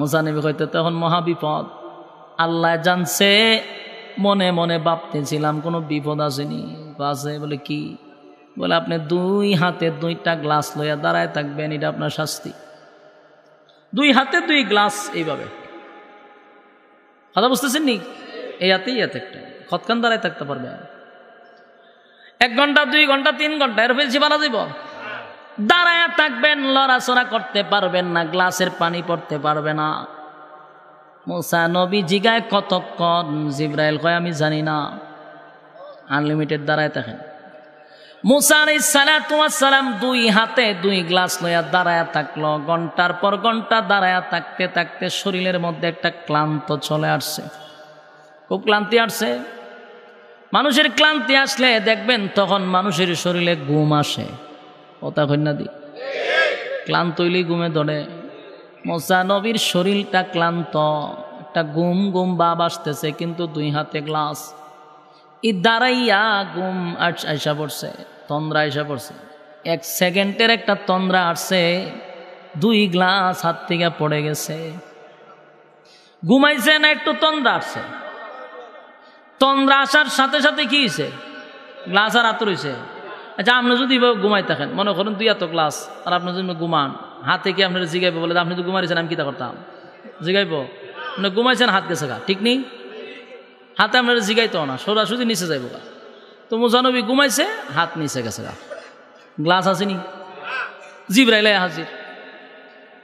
মুসা নবী কইতে তখন মহাবিপদ। আল্লাহ জানছে মনে মনে ভাবতেছিলাম কোনো বিপদ আসেনি, আছে বলে কি? বলে আপনি 2 হাতে 2টা গ্লাস লইয়া দাঁড়ায় থাকবেন, এটা আপনার শাস্তি। 2 হাতে 2 গ্লাস এইভাবে, কথা বুঝতেছেন নি? এই হাতেই হাতে একটা কতক্ষণ দাঁড়ায় থাকতে পারবে? 1 ঘন্টা 2 ঘন্টা 3 ঘন্টা, এর বেশি বাড়া যাব? দাঁড়ায় থাকবেন, লড়াচড়া করতে পারবেন না, গ্লাসের পানি পড়তে পারবে না। মুসা নবী জিগায় কতক্ষণ? জিবরাইল কয় আমি জানি না, আনলিমিটেড দাঁড়ায় থাকেন। মুসা আলাইহিস সালাতু ওয়াস সালাম 2 হাতে 2 গ্লাস লইয়া দাঁড়ায় থাকলো। ঘন্টার পর ঘন্টা দাঁড়ায় থাকতে থাকতে শরীরের মধ্যে একটা ক্লান্ত চলে আসছে, খুব ক্লান্তি আসছে। মানুষের ক্লান্তি আসলে দেখবেন তখন মানুষের শরীরে ঘুম আসে, কথা কইনা দি, ক্লান্ত হইলেই ঘুমে ধরে। মুসা নবীর শরীরটা ক্লান্ত, একটা ঘুম ঘুম ভাব আসতেছে, কিন্তু 2 হাতে গ্লাস। ই দাঁড়াইয়া ঘুম আইসা পড়ছে, তন্দ্রা আইসা পড়ছে। 1 সেকেন্ডের একটা তন্দ্রা আসছে, 2 গ্লাস হাত থেকে পড়ে গেছে। ঘুমাইছে না, একটু তন্দ্রা আসছে। তন্দ্রা আসার সাথে সাথে কি হয়েছে? গ্লাস আর আতর হয়েছে। আচ্ছা, আপনি যদি ঘুমাই থাকেন, মনে করেন 2 এত গ্লাস, আর আপনি যদি ঘুমান, হাতে কি আপনার জিগাইব? বলে আপনি তো ঘুমাইছেন, আমি কিতা করতাম? জিগাইব? আপনি ঘুমাইছেন, হাত গেছে গা, ঠিক নেই? হাতে আপনার জিগাইতো না, সোজাসুজি নিচে যাইব গা। তো মুসা নবী ঘুমাইছে, হাত নিচে গেছে গা, গ্লাস আসেনি। জিবরাইল হাজির।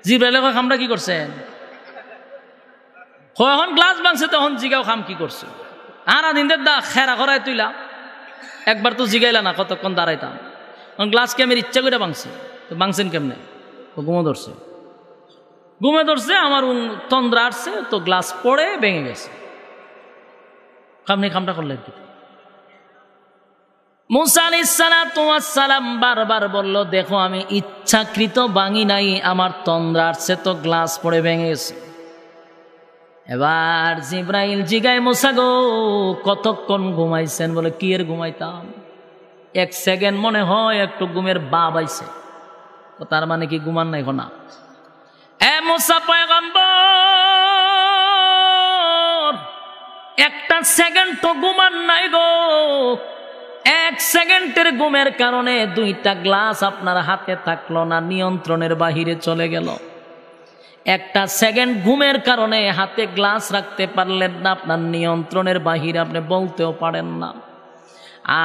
জিবরাইল খামটা কি করছেন? এখন গ্লাস ভাঙছে, তখন জিগাও খাম কি করছে? আরা দিন দা খেরা করায় তুইলা, একবার তো জিগাইলা না কতক্ষণ দাঁড়াইতাম। গ্লাসকে আমি ইচ্ছা করে ভাঙছি, তো ভাঙছেন কেমনে? ঘুমে ধরছে, ঘুমে ধরছে, আমার তন্দ্রা আসছে, তো গ্লাস পড়ে ভেঙে গেছে। খামটা করলেন কি? মুসা আলাইহিস সালাতু ওয়াস সালাম বারবার বলল, দেখো আমি ইচ্ছাকৃত ভাঙি নাই, আমার তন্দ্রা আসছে, তো গ্লাস পড়ে ভেঙে গেছে। এবার জিবরাইল জিগায়, মুসা গো কতক্ষণ ঘুমাইছেন? বলে কি এর ঘুমাইতাম, 1 সেকেন্ড মনে হয় একটু ঘুমের ভাব আইছে। তার মানে কি ঘুমান নাই? না। এ মুসা পয়গম্বর, 1টা সেকেন্ড তো ঘুমান নাই গো। 1 সেকেন্ডের ঘুমের কারণে 2টা গ্লাস আপনার হাতে থাকলো না, নিয়ন্ত্রণের বাহিরে চলে গেল। 1টা সেকেন্ড ঘুমের কারণে হাতে গ্লাস রাখতে পারলেন না, আপনার নিয়ন্ত্রণের বাহিরে, আপনি বলতেও পারেন না।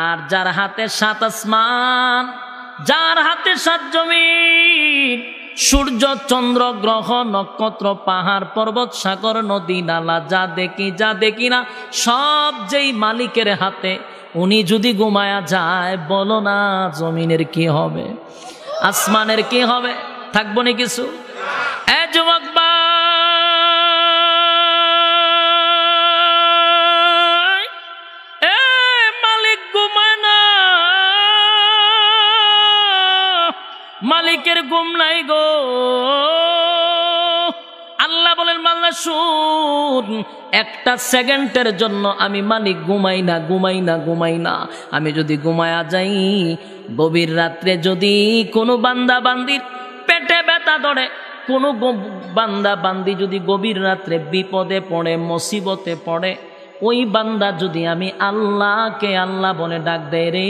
আর যার হাতে 7 আসমান, যার হাতে 7 জমিন, সূর্য চন্দ্র গ্রহ নক্ষত্র পাহাড় পর্বত সাগর নদী নালা, যা দেখি যা দেখি না, সব যেই মালিকের হাতে, উনি যদি ঘুমায়া যায়, বলো না জমিনের কি হবে, আসমানের কি হবে? থাকবো না কিছু? এ যুবক ভাই, এ মালিক ঘুমায় না, মালিকের ঘুম নাই গো। আল্লাহ বলেন, মাল্লা শুন, 1টা সেকেন্ডের জন্য আমি মালিক ঘুমাই না, ঘুমাই না, ঘুমাই না। আমি যদি ঘুমায়া যাই, গভীর রাত্রে যদি কোনো বান্দা বান্দির পেটে ব্যথা ধরে, কোনো বান্দা বান্দি যদি গভীর রাত্রে বিপদে পড়ে, মুসিবতে পড়ে, ওই বান্দা যদি আমি আল্লাহকে আল্লাহ বলে ডাক দেয় রে,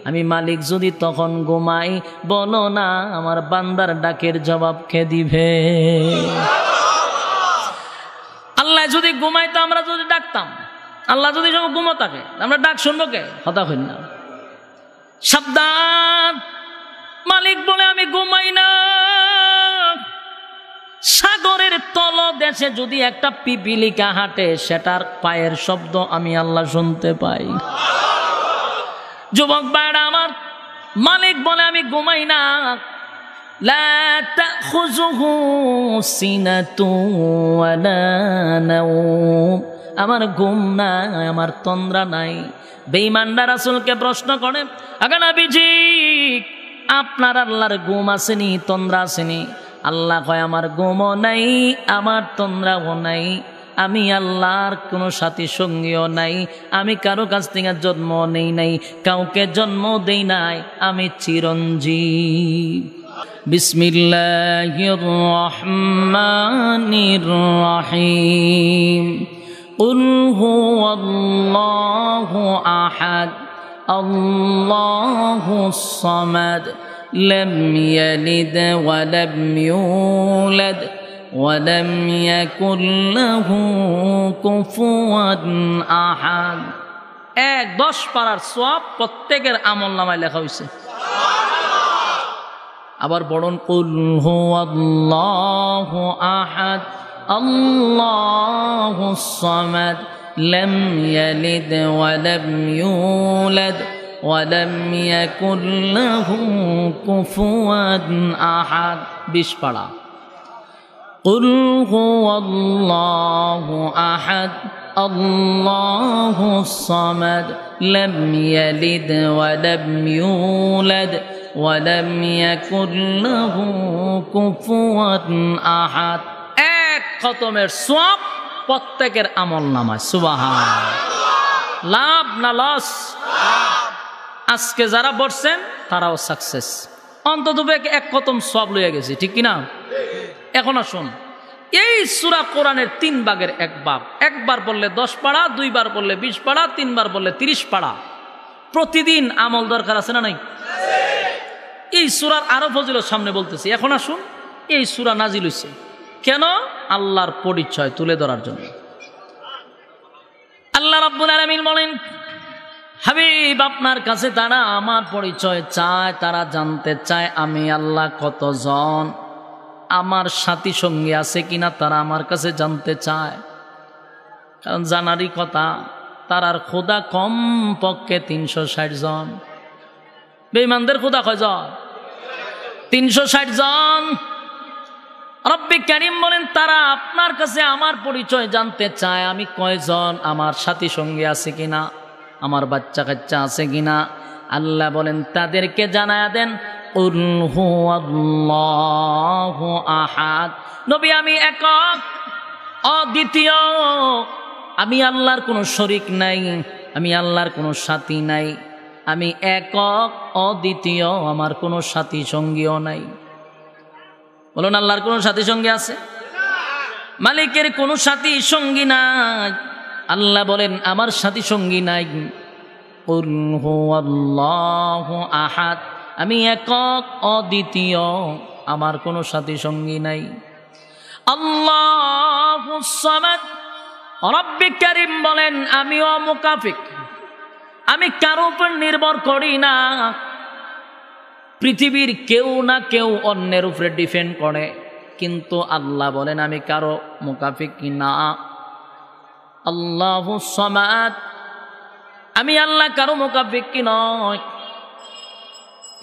আমি মালিক যদি তখন ঘুমাই, বলো না আমার বান্দার ডাকের জবাব কে দিবে? আল্লাহ যদি ঘুমাইতো, আমরা যদি ডাকতাম, আল্লাহ যদি সব ঘুমো থাকে, আমরা ডাক শুনবো কে? কথা কই না। সাবধান, মালিক বলে আমি ঘুমাই না। সাগরের তলদেশে যদি একটা পিপিলিকা হাঁটে, সেটার পায়ের শব্দ আমি আল্লাহ শুনতে পাই। যুবক ভাইরা আমার, মালিক বলে আমি ঘুমাই না। লা তাখুযুহু সিনাতুন ওয়ালা নাওম, আমার ঘুম নাই, আমার তন্দ্রা নাই। বেঈমানরা রাসূলকে প্রশ্ন করে, আগে নবীজি আপনার আল্লাহর ঘুম আসেনি, তন্দ্রা আসেনি? আল্লাহ কয়, আমার ঘুমও নাই, আমার তন্দ্রাও নাই, আমি আল্লাহর কোনো সাথী সঙ্গীও নাই, আমি কারো কাছ থেকে জন্ম নেই নাই, কাউকে জন্ম দেই নাই, আমি চিরঞ্জীব। বিসমিল্লাহির রহমানির রহিম কুল হুয়াল্লাহু আহাদ আল্লাহুস সামাদ লাম ইয়ালিদ ওয়া লাম ইউলাদ ওয়া লাম ইয়াকুল লাহু কুফুয়ান আহাদ। 10 পারার সওয়াব প্রত্যেকের আমলনামায় লেখা হয়েছে। আবার পড়ুন কুল হুয়াল্লাহু আহাদ আল্লাহুস সামাদ লাম ইয়ালিদ ওয়া লাম ইউলাদ ওয়া লাম ইয়াকুল লাহু কুফুয়ান আহাদ। 20 পারা। কুল হুয়াল্লাহু আহাদ আল্লাহুস সামাদ লাম ইয়ালিদ ওয়া লাম ইউলাদ ওয়া লাম ইয়াকুল লাহু কুফুয়ান আহাদ। 1 খতমের সওয়াব প্রত্যেকের আমলনামায়। সুবহানাল্লাহ। লাভ না লস? আজকে যারা পড়ছেন তারাও সাকসেস, অন্তত 1 খতম সওয়াব লইয়া গেছে, ঠিক কি না? এখন আসুন, এই সূরা কোরআনের 3 ভাগের 1 ভাগ। একবার পড়লে 10 পারা, 2 বার পড়লে 20 পারা, 3 বার পড়লে 30 পারা। প্রতিদিন আমল দরকার আছে না নাই? এই সূরার আরো ফজিলত সামনে বলতেছি। এখন আসুন, এই সূরা নাজিল হইছে কেন? আল্লাহর পরিচয় তুলে ধরার জন্য। আল্লাহ রাব্বুল আলামিন বলেন, হাবিব আপনার কাছে তারা আমার পরিচয় চায়, তারা জানতে চায় আমি আল্লাহ কতজন, আমার সাথী সঙ্গী আছে কিনা তারা আমার কাছে জানতে চায়। কারণ জানারই কথা, তারার খোদা কম পক্ষে 360 জন। বেঈমানদের খোদা কয়জন? 360 জন। রব্বি কারীম বলেন তারা আপনার কাছে আমার পরিচয় জানতে চায়, আমি কয়জন, আমার সাথী সঙ্গী আছে কিনা, আমার বাচ্চা কাচ্চা আছে কিনা। আল্লাহ বলেন তাদেরকে জানায়া দেন কুল হুয়াল্লাহু আহাদ। নবী আমি একক, অদ্বিতীয়, আমি আল্লাহর কোনো শরীক নাই, আমি আল্লাহর কোনো সাথী নাই, আমি একক অদ্বিতীয়, আমার কোনো সাথী সঙ্গীও নাই। বলুন আল্লাহর কোনো সাথী সঙ্গী আছে? মালিকের কোনো সাথী সঙ্গী নাই। আল্লাহ বলেন আমার সাথী সঙ্গী নাই। কুল হুয়াল্লাহু আহাদ, আমি একক অদ্বিতীয়, আমার কোনো সাথী সঙ্গী নাই। আল্লাহুস সামাদ, রব্বি কারীম বলেন আমি অমুকাফিক, আমি কারো উপর নির্ভর করি না। পৃথিবীর কেউ না কেউ অন্যের উপরে ডিপেন্ড করে, কিন্তু আল্লাহ বলেন আমি কারো মুকাফিক না। আল্লাহুস সামাদ, আমি আল্লাহ কারো মুকাফিক নয়।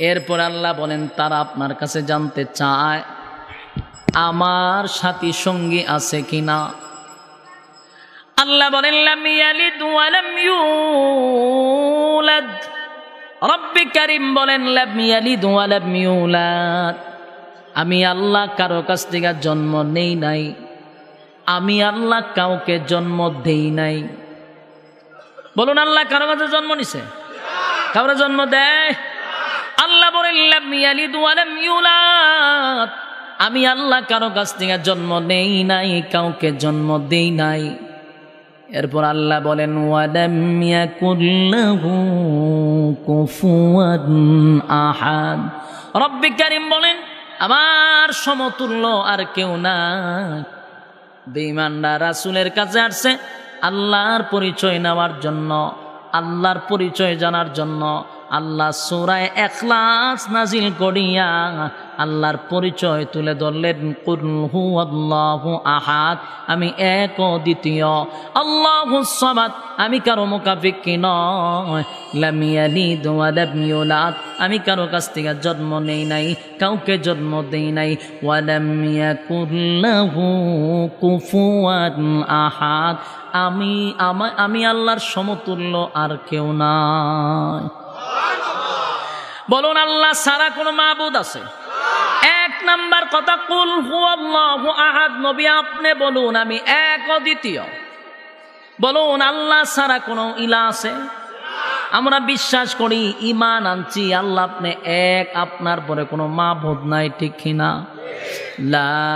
এরপর আল্লাহ বলেন তারা আপনার কাছে জানতে চায় আমার সাথী সঙ্গী আছে কিনা। আল্লাহ বলেন লাম ইয়ালিদ ওয়া লাম ইউলাদ। রব্বি কারীম বলেন লাম ইয়ালিদ ওয়া লাম ইউলাদ, আমি আল্লাহ কারো কাছ থেকে জন্ম নেই নাই, আমি আল্লাহ কাউকে জন্ম দেই নাই। বলুন আল্লাহ কারো কাছে জন্ম নিছে? কাউরে জন্ম দেয়? আল্লাহ বলেন লাম ইয়ালিদ ওয়া লাম ইউলাদ, আমি আল্লাহ কারো কাছ থেকে জন্ম নেই নাই, কাউকে জন্ম দেই নাই। এরপর আল্লাহ বলেন ওয়া লাম ইয়াকুল লাহু কুফুয়ান আহাদ। রব্বি কারীম বলেন আমার সমতুল্য আর কেউ নাই। বেঈমানরা রাসূলের কাছে আসছে আল্লাহর পরিচয় নেওয়ার জন্য, আল্লাহর পরিচয় জানার জন্য। আল্লাহ সূরা ইখলাস নাজিল করিয়া আল্লাহর পরিচয় তুলে ধরলেন কুল হুয়াল্লাহু আহাদ, আমি এক ও দ্বিতীয়। আল্লাহুস সামাদ, আমি কারো মুকাফিক নয়। লাম ইয়ালিদ ওয়া লাম ইউলাদ, আমি কারো কাছ থেকে জন্ম নেই নাই, কাউকে জন্ম দেই নাই। ওয়া লাম ইয়াকুল লাহু কুফুয়ান আহাদ, আমি আল্লাহর সমতুল্য আর কেউ নাই। বলুন আল্লাহ ছাড়া কোনো মাবুদ আছে? 1 নাম্বার কথা কুল হুয়াল্লাহু আহাদ। নবী আপনি বলুন আমি এক অদ্বিতীয়। বলুন আল্লাহ ছাড়া কোনো ইলাহ আছে? আমরা বিশ্বাস করি, ঈমান আনছি আল্লাহ আপনি এক, আপনার পরে কোনো মাবুদ নাই, ঠিক কিনা? লা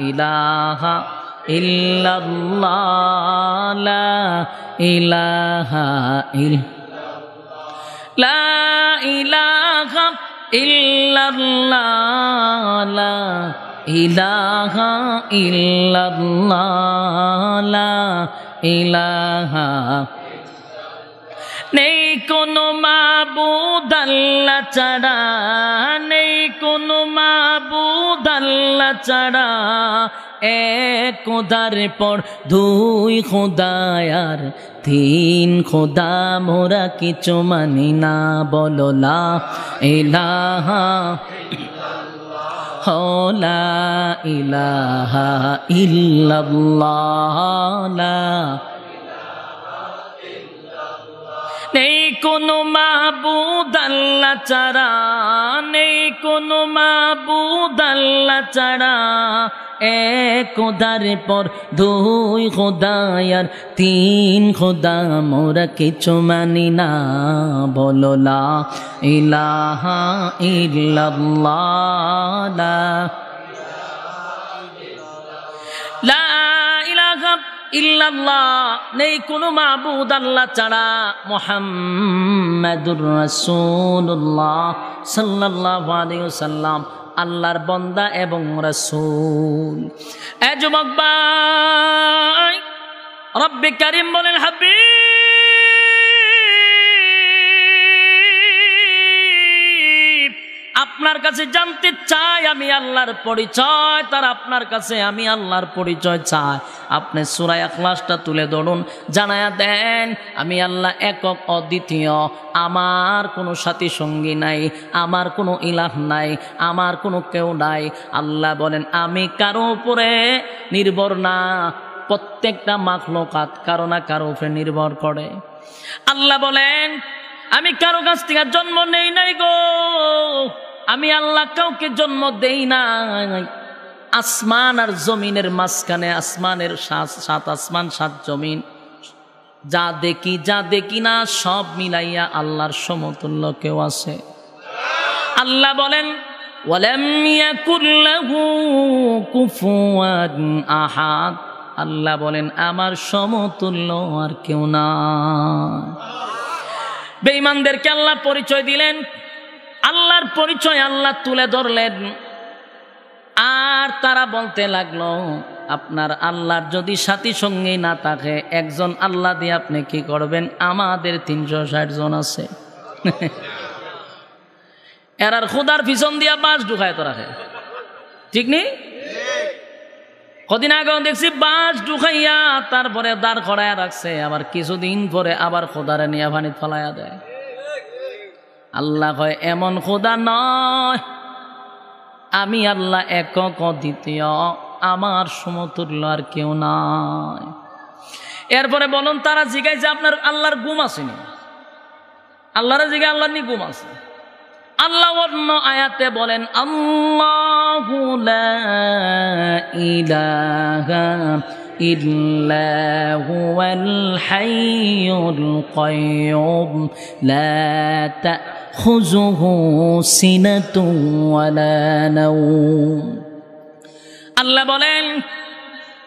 ইলাহা ইল্লাল্লাহ, লা ইলাহা লা ইলাহা ইল্লাল্লাহ, লা ইলাহা ইল্লাল্লাহ, লা ইলাহা। নেই কোনো মাবুদ আল্লাহ ছাড়া, নেই কোনো মাবুদ আল্লাহ ছাড়া, এক খোদার পর দুই খোদায়ার তিন খোদা মোরা কিছু মানি না, বলো লা ইলাহা লা ইলাহা ইল্লাল্লাহ, নেই কোনো মাবুদ আল্লাহ ছাড়া, নেই কোনো মাবুদ আল্লাহ ছাড়া, এক খোদার পর দুই খোদায়ার তিন খোদা মোরা কিছু মানি না, বলো লা ইলাহা ইল্লাল্লাহ, লা ইলাহা ইল্লাল্লাহ, নেই কোনো মাবুদ আল্লাহ ছাড়া, মুহাম্মাদুর রাসূলুল্লাহ সাল্লাল্লাহু আলাইহি ওয়াসাল্লাম আল্লাহর বান্দা এবং রাসূল। এ যুবক ভাই, রব্বে কারীম বলেন, হাবিব আপনার কাছে জানতে চাই আমি আল্লাহর পরিচয়, তার আপনার কাছে আমি আল্লাহর পরিচয় চাই। আপনি সূরা ইখলাসটা তুলে ধরুন, জানায়া দেন আমি আল্লাহ একক অদ্বিতীয়, আমার কোনো সাথী সঙ্গী নাই, আমার কোনো ইলাহ নাই, আমার কোনো কেউ নাই। আল্লাহ বলেন আমি কারো উপরে নির্ভর না, প্রত্যেকটা মাখলুকাত কারো না কারো উপরে নির্ভর করে। আল্লাহ বলেন আমি কারো কাছ থেকে জন্ম নেই নাই গো, আমি আল্লাহ কাউকে জন্ম দেই নাই। আসমান আর জমিনের মাঝখানে, আসমানের সাত আসমান সাত জমিন, যা দেখি যা দেখি না সব মিলাইয়া আল্লাহর সমতুল্য কেউ আছে? আল্লাহ বলেন ওয়ালাম ইয়াকুল লাহু কুফুয়ান আহাদ, আল্লাহ বলেন আমার সমতুল্য আর কেউ না। বেঈমানদেরকে আল্লাহ পরিচয় দিলেন, আল্লাহর পরিচয় আল্লাহ তুলে ধরলেন, আর তারা বলতে লাগলো আপনার আল্লাহর যদি সাথী সঙ্গী না থাকে, একজন আল্লাহ দিয়ে আপনি কি করবেন? আমাদের 360 জন আছে। এরার খুদার পিছন দিয়া বাঁশ ঢুকায় তো রাখে, ঠিক নেই? কদিন আগেও দেখছি বাঁশ ঢুকাইয়া তারপরে দাঁড় করাইয়া রাখছে, আবার কিছুদিন পরে আবার খোদারে নিয়ে পানিতে ফেলাইয়া দেয়। আল্লাহ কয় এমন খোদা নয়, আমি আল্লাহ একক অদ্বিতীয়, আমার সমতুল্য আর কেউ নাই। এরপরে বলুন তারা জিজ্ঞাসা আপনার আল্লাহর ঘুম আসেনি? আল্লাহর জিজ্ঞাসা আল্লাহর নি ঘুম আছে? আল্লাহ অন্য আয়াতে বলেন আল্লাহু লা ইলাহা ইল্লা হুয়াল হাইয়ুল কাইয়্যুম লা তাখুযুহু সিনাতুন ওয়ালা নাওম। আল্লাহ বলেন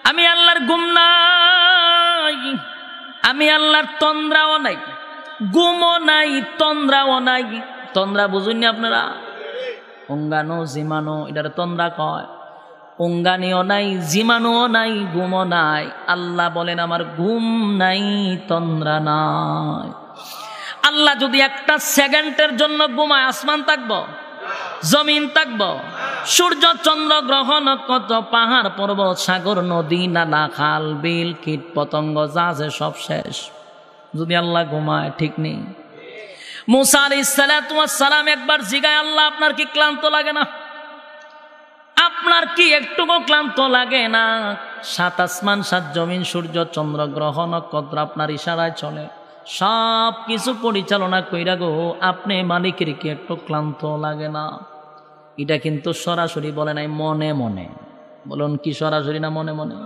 আমি আল্লাহর ঘুম নাই, আমি আল্লাহর তন্দ্রাও নাই, ঘুমও নাই, তন্দ্রাও নাই। তন্দ্রা বুঝুন না আপনারা? অঙ্গানো জিমানো, এটার তন্দ্রা কয়। অঙ্গানিও নাই, জিমানোও নাই, ঘুমও নাই। আল্লাহ বলেন আমার ঘুম নাই, তন্দ্রা নাই। আল্লাহ যদি একটা সেকেন্ডের জন্য ঘুমায়, আসমান থাকবো, জমিন থাকবো, সূর্য চন্দ্র গ্রহ নক্ষত্র পাহাড় পর্বত সাগর নদী নালা খাল বিল কীট পতঙ্গ যা আছে সব শেষ। যদি আল্লাহ ঘুমায়, ঠিক নেই? মুসা আলাইহিস সালাতু ওয়াস সালাম একবার জিগায় আল্লাহ আপনার কি ক্লান্ত লাগে না? আপনার কি একটুকু ক্লান্ত লাগে না? 7 আসমান 7 জমিন সূর্য চন্দ্র গ্রহ নক্ষত্র আপনার ইশারায় চলে, সব কিছু পরিচালনা কইরা গো আপনি মালিকের কি একটু ক্লান্ত লাগে না? এটা কিন্তু সরাসরি বলে নাই, মনে মনে। বলুন কি সরাসরি না মনে মনে?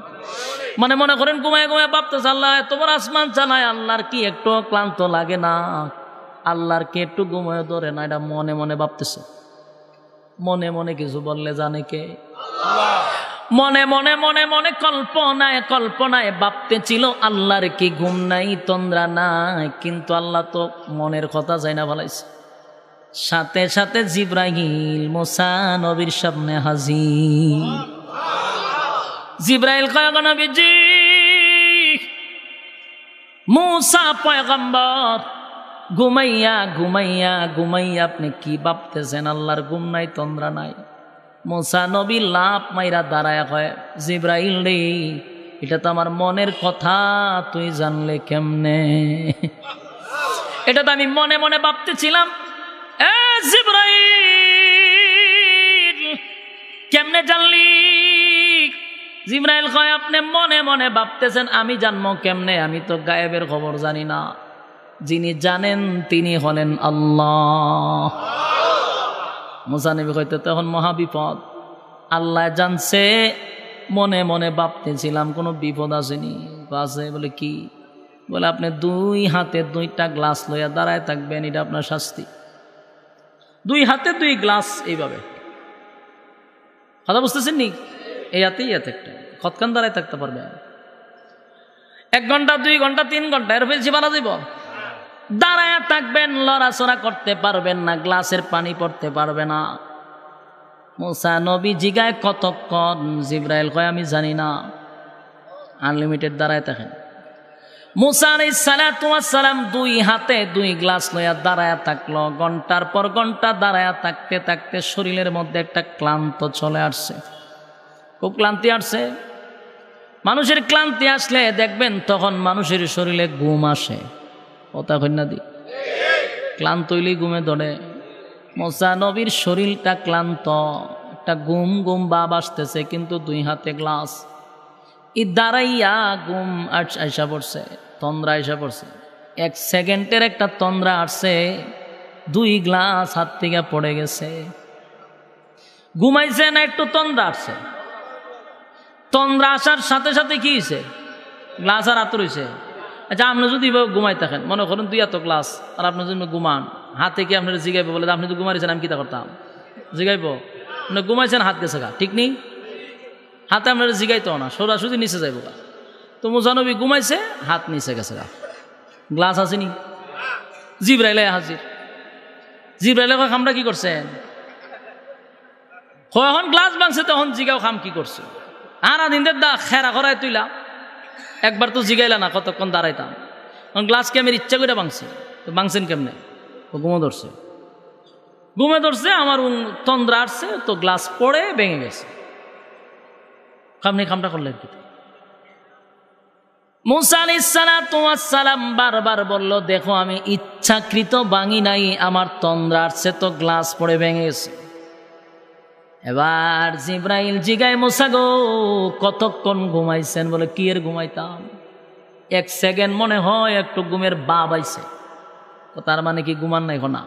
মনে মনে করেন ঘুমায় ঘুমায় ভাবতেছে আল্লাহ এত বড় আসমান চালায়, আল্লাহর কি একটু ক্লান্ত লাগে না? আল্লাহর কে একটু ঘুমায় ধরে না, এটা মনে মনে ভাবতেছে। মনে মনে কিছু বললে জানে কে? মনে মনে মনে মনে কল্পনায় কল্পনায় ভাবতেছিল আল্লাহর কি ঘুম নাই, তন্দ্রা নাই, কিন্তু আল্লাহ তো মনের কথা জানা ফেলাইছে। সাথে সাথে জিব্রাইল মুসা নবীর সামনে হাজির। জিব্রাইল কয়, নবীজি মুসা পয়গম্বর ঘুমাইয়া ঘুমাইয়া ঘুমাইয়া আপনি কি ভাবতেছেন? আল্লাহর ঘুম নাই, তন্দ্রা নাই। মুসা নবী লাভ মাইরা দাঁড়ায় কয়, জিব্রাইল রে, এটা তো আমার মনের কথা, তুই জানলে কেমনে? এটা তো আমি মনে মনে ভাবতেছিলাম। এ জিব্রাইল, কেমনে জানলি? জিব্রাইল কয়, আপনি মনে মনে ভাবতেছেন, আমি জানবো কেমনে? আমি তো গায়েবের খবর জানি না, যিনি জানেন তিনি হলেন আল্লাহ। মুসা নবী কইতে তখন মহাবিপদ, আল্লাহ জানছে, মনে মনে ভাবতেছিলাম কোনো বিপদ আসেনি। আছে বলে কি? বলে আপনি দুই হাতে দুইটা গ্লাস লইয়া দাঁড়ায় থাকবেন, এটা আপনার শাস্তি। দুই হাতে দুই গ্লাস এইভাবে, কথা বুঝতেছেন নি? এই হাতেই হাতে একটা, কতক্ষণ দাঁড়ায় থাকতে পারবে? 1 ঘন্টা 2 ঘন্টা 3 ঘন্টা, এর বেশি বানা যাব? দাঁড়ায় থাকবেন, লড়াচড়া করতে পারবেন না, গ্লাসের পানি পড়তে পারবে না। মুসা নবী জিগায় কতক্ষণ? জিব্রাইল কয়, আমি জানি না, আনলিমিটেড দাঁড়ায় থাকেন। মুসা আলাইহিস সালাতু ওয়াস সালাম দুই হাতে দুই গ্লাস লইয়া দাঁড়ায় থাকলো। ঘন্টার পর ঘন্টা দাঁড়ায় থাকতে থাকতে শরীরের মধ্যে একটা ক্লান্ত চলে আসছে, খুব ক্লান্তি আসছে। মানুষের ক্লান্তি আসলে দেখবেন তখন মানুষের শরীরে ঘুম আসে, কথা কন্যা দি, ক্লান্ত হইলেই ঘুমে ধরে। মুসা নবীর শরীরটা ক্লান্ত, একটা ঘুম ঘুম ভাব আসতেছে, কিন্তু দুই হাতে গ্লাস। ই দাঁড়াইয়া ঘুম আইসা পড়ছে, তন্দ্রা আইসা পড়ছে। 1 সেকেন্ডের একটা তন্দ্রা আসছে, 2 গ্লাস হাত থেকে পড়ে গেছে। ঘুমাইছে না, একটু তন্দ্রা আসছে। তন্দ্রা আসার সাথে সাথে কি হয়েছে? গ্লাস আর হাত রয়েছে। আচ্ছা, আপনি যদি ঘুমাই থাকেন, মনে করেন 2 এত গ্লাস, আর আপনি যদি ঘুমান, হাতে কি আপনার জিগাইব? বলে আপনি তো ঘুমাইছেন, আমি কিতা করতাম? জিগাইব? আপনি ঘুমাইছেন, হাত গেছে গা, ঠিক নেই? হাতে আপনার জিগাইতো না, সোজাসুজি নিচে যাইব গা। তো মুসা নবী ঘুমাইছে, হাত নিচে গেছে গা, গ্লাস আসেনি। জিব্রাইল হাজির। জিব্রাইল খামটা কি করছেন? এখন গ্লাস ভাঙছে, তখন জিগাও খাম কি করছে? আর দিনদের দা খেরা করাই তুইলা, একবার তো জিগাইলা না কতক্ষণ দাঁড়াইতাম। গ্লাসকে আমি ইচ্ছা করে ভাঙছি, তো ভাঙছেন কেমনে? তো ঘুমে ধরছে, ঘুমে ধরছে, আমার তন্দ্রা আসছে, তো গ্লাস পড়ে ভেঙে গেছে। খামটা করলেন কি? মুসা আলাইহিস সালাতু ওয়াস সালাম বারবার বলল, দেখো আমি ইচ্ছাকৃত ভাঙি নাই, আমার তন্দ্রা আসছে, তো গ্লাস পড়ে ভেঙে গেছে। এবার জিব্রাইল জিগায়, মুসা গো কতক্ষণ ঘুমাইছেন? বলে কি এর ঘুমাইতাম, 1 সেকেন্ড মনে হয় একটু ঘুমের ভাব আইছে। তো তার মানে কি ঘুমান নাই? না।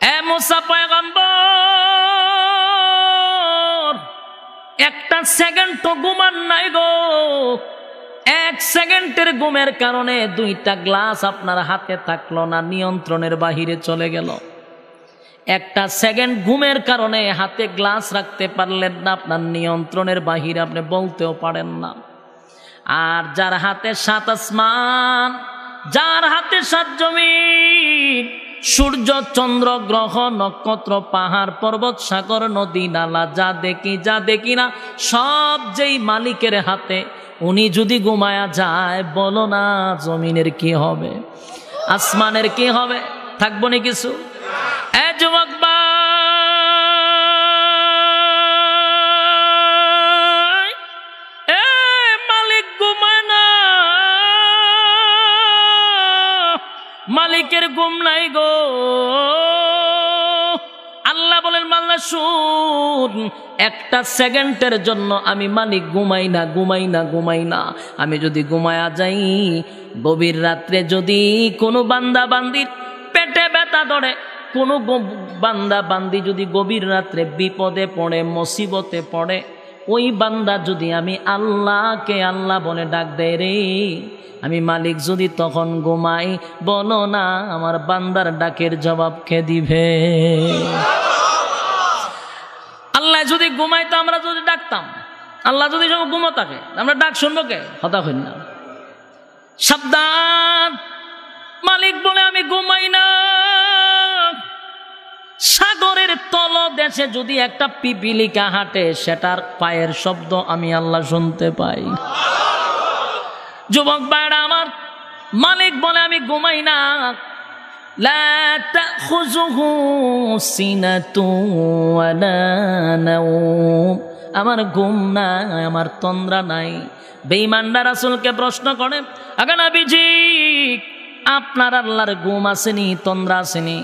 এ মুসা পয়গম্বর, 1টা সেকেন্ড তো ঘুমান নাই গো। 1 সেকেন্ডের ঘুমের কারণে 2টা গ্লাস আপনার হাতে থাকলো না, নিয়ন্ত্রণের বাহিরে চলে গেল। 1টা সেকেন্ড ঘুমের কারণে হাতে গ্লাস রাখতে পারলেন না, আপনার নিয়ন্ত্রণের বাহিরে, আপনি বলতেও পারেন না। আর যার হাতে 7 আসমান, যার হাতে 7 জমিন, সূর্য চন্দ্র গ্রহ নক্ষত্র পাহাড় পর্বত সাগর নদী নালা, যা দেখি যা দেখি না, সব যেই মালিকের হাতে, উনি যদি ঘুমায়া যায়, বলো না জমিনের কি হবে, আসমানের কি হবে? থাকবো না কিছু? এ যুবক ভাই, এ মালিক ঘুমায় না, মালিকের ঘুম নাই গো। আল্লাহ বলেন, মাল্লা শুন, 1টা সেকেন্ডের জন্য আমি মালিক ঘুমাই না, ঘুমাই না, ঘুমাই না। আমি যদি ঘুমায়া যাই, গভীর রাত্রে যদি কোনো বান্দা বান্দির পেটে ব্যথা ধরে, কোনো বান্দা বান্দি যদি গভীর রাত্রে বিপদে পড়ে, মুসিবতে পড়ে, ওই বান্দা যদি আমি আল্লাহকে আল্লাহ বলে ডাক দেয় রে, আমি মালিক যদি তখন ঘুমাই, বলো না আমার বান্দার ডাকের জবাব কে দিবে? আল্লাহ যদি ঘুমাইতো, আমরা যদি ডাকতাম, আল্লাহ যদি সব ঘুমো থাকে, আমরা ডাক শুনবো কে? কথা কই না। সাবধান, মালিক বলে আমি ঘুমাই না। সাগরের তলদেশে যদি একটা পিপিলিকা হাঁটে, সেটার পায়ের শব্দ আমি আল্লাহ শুনতে পাই। যুবক ভাইরা আমার, মালিক বলে আমি ঘুমাই না। লা তাখুযুহু সিনাতুন ওয়ালা নাওম, আমার ঘুম নাই, আমার তন্দ্রা নাই। বেঈমানরা রাসূলকে প্রশ্ন করে, আগে নবীজি আপনার আল্লাহর ঘুম আসেনি, তন্দ্রা আসেনি?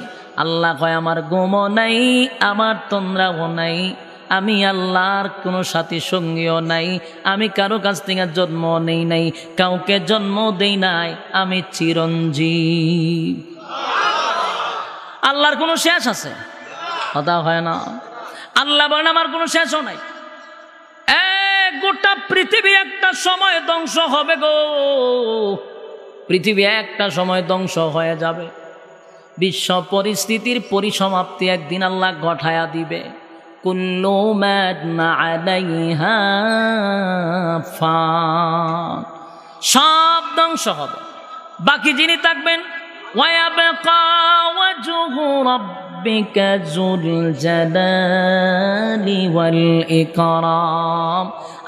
আল্লাহ কয় আমার ঘুমও নাই, আমার তন্দ্রাও নাই, আমি আল্লাহর কোনো সাথী সঙ্গীও নাই, আমি কারো কাছ থেকে জন্ম নেই নাই, কাউকে জন্ম দেই নাই, আমি চিরঞ্জীব। আল্লাহর কোনো শেষ আছে? কথা হয় না। আল্লাহ বলেন আমার কোনো শেষও নাই। গোটা পৃথিবী একটা সময় ধ্বংস হবে গো, পৃথিবী একটা সময় ধ্বংস হয়ে যাবে। বিশ্ব পরিস্থিতির পরিসমাপ্তি একদিন আল্লাহ ঘটায়া দিবে। কুল্লু মান আলাইহা ফান, সব ধ্বংস হবে, বাকি যিনি থাকবেন ওয়ায়াবকা ওয়াজহু রাব্বিকা যুল জালালি ওয়াল ইকরাম,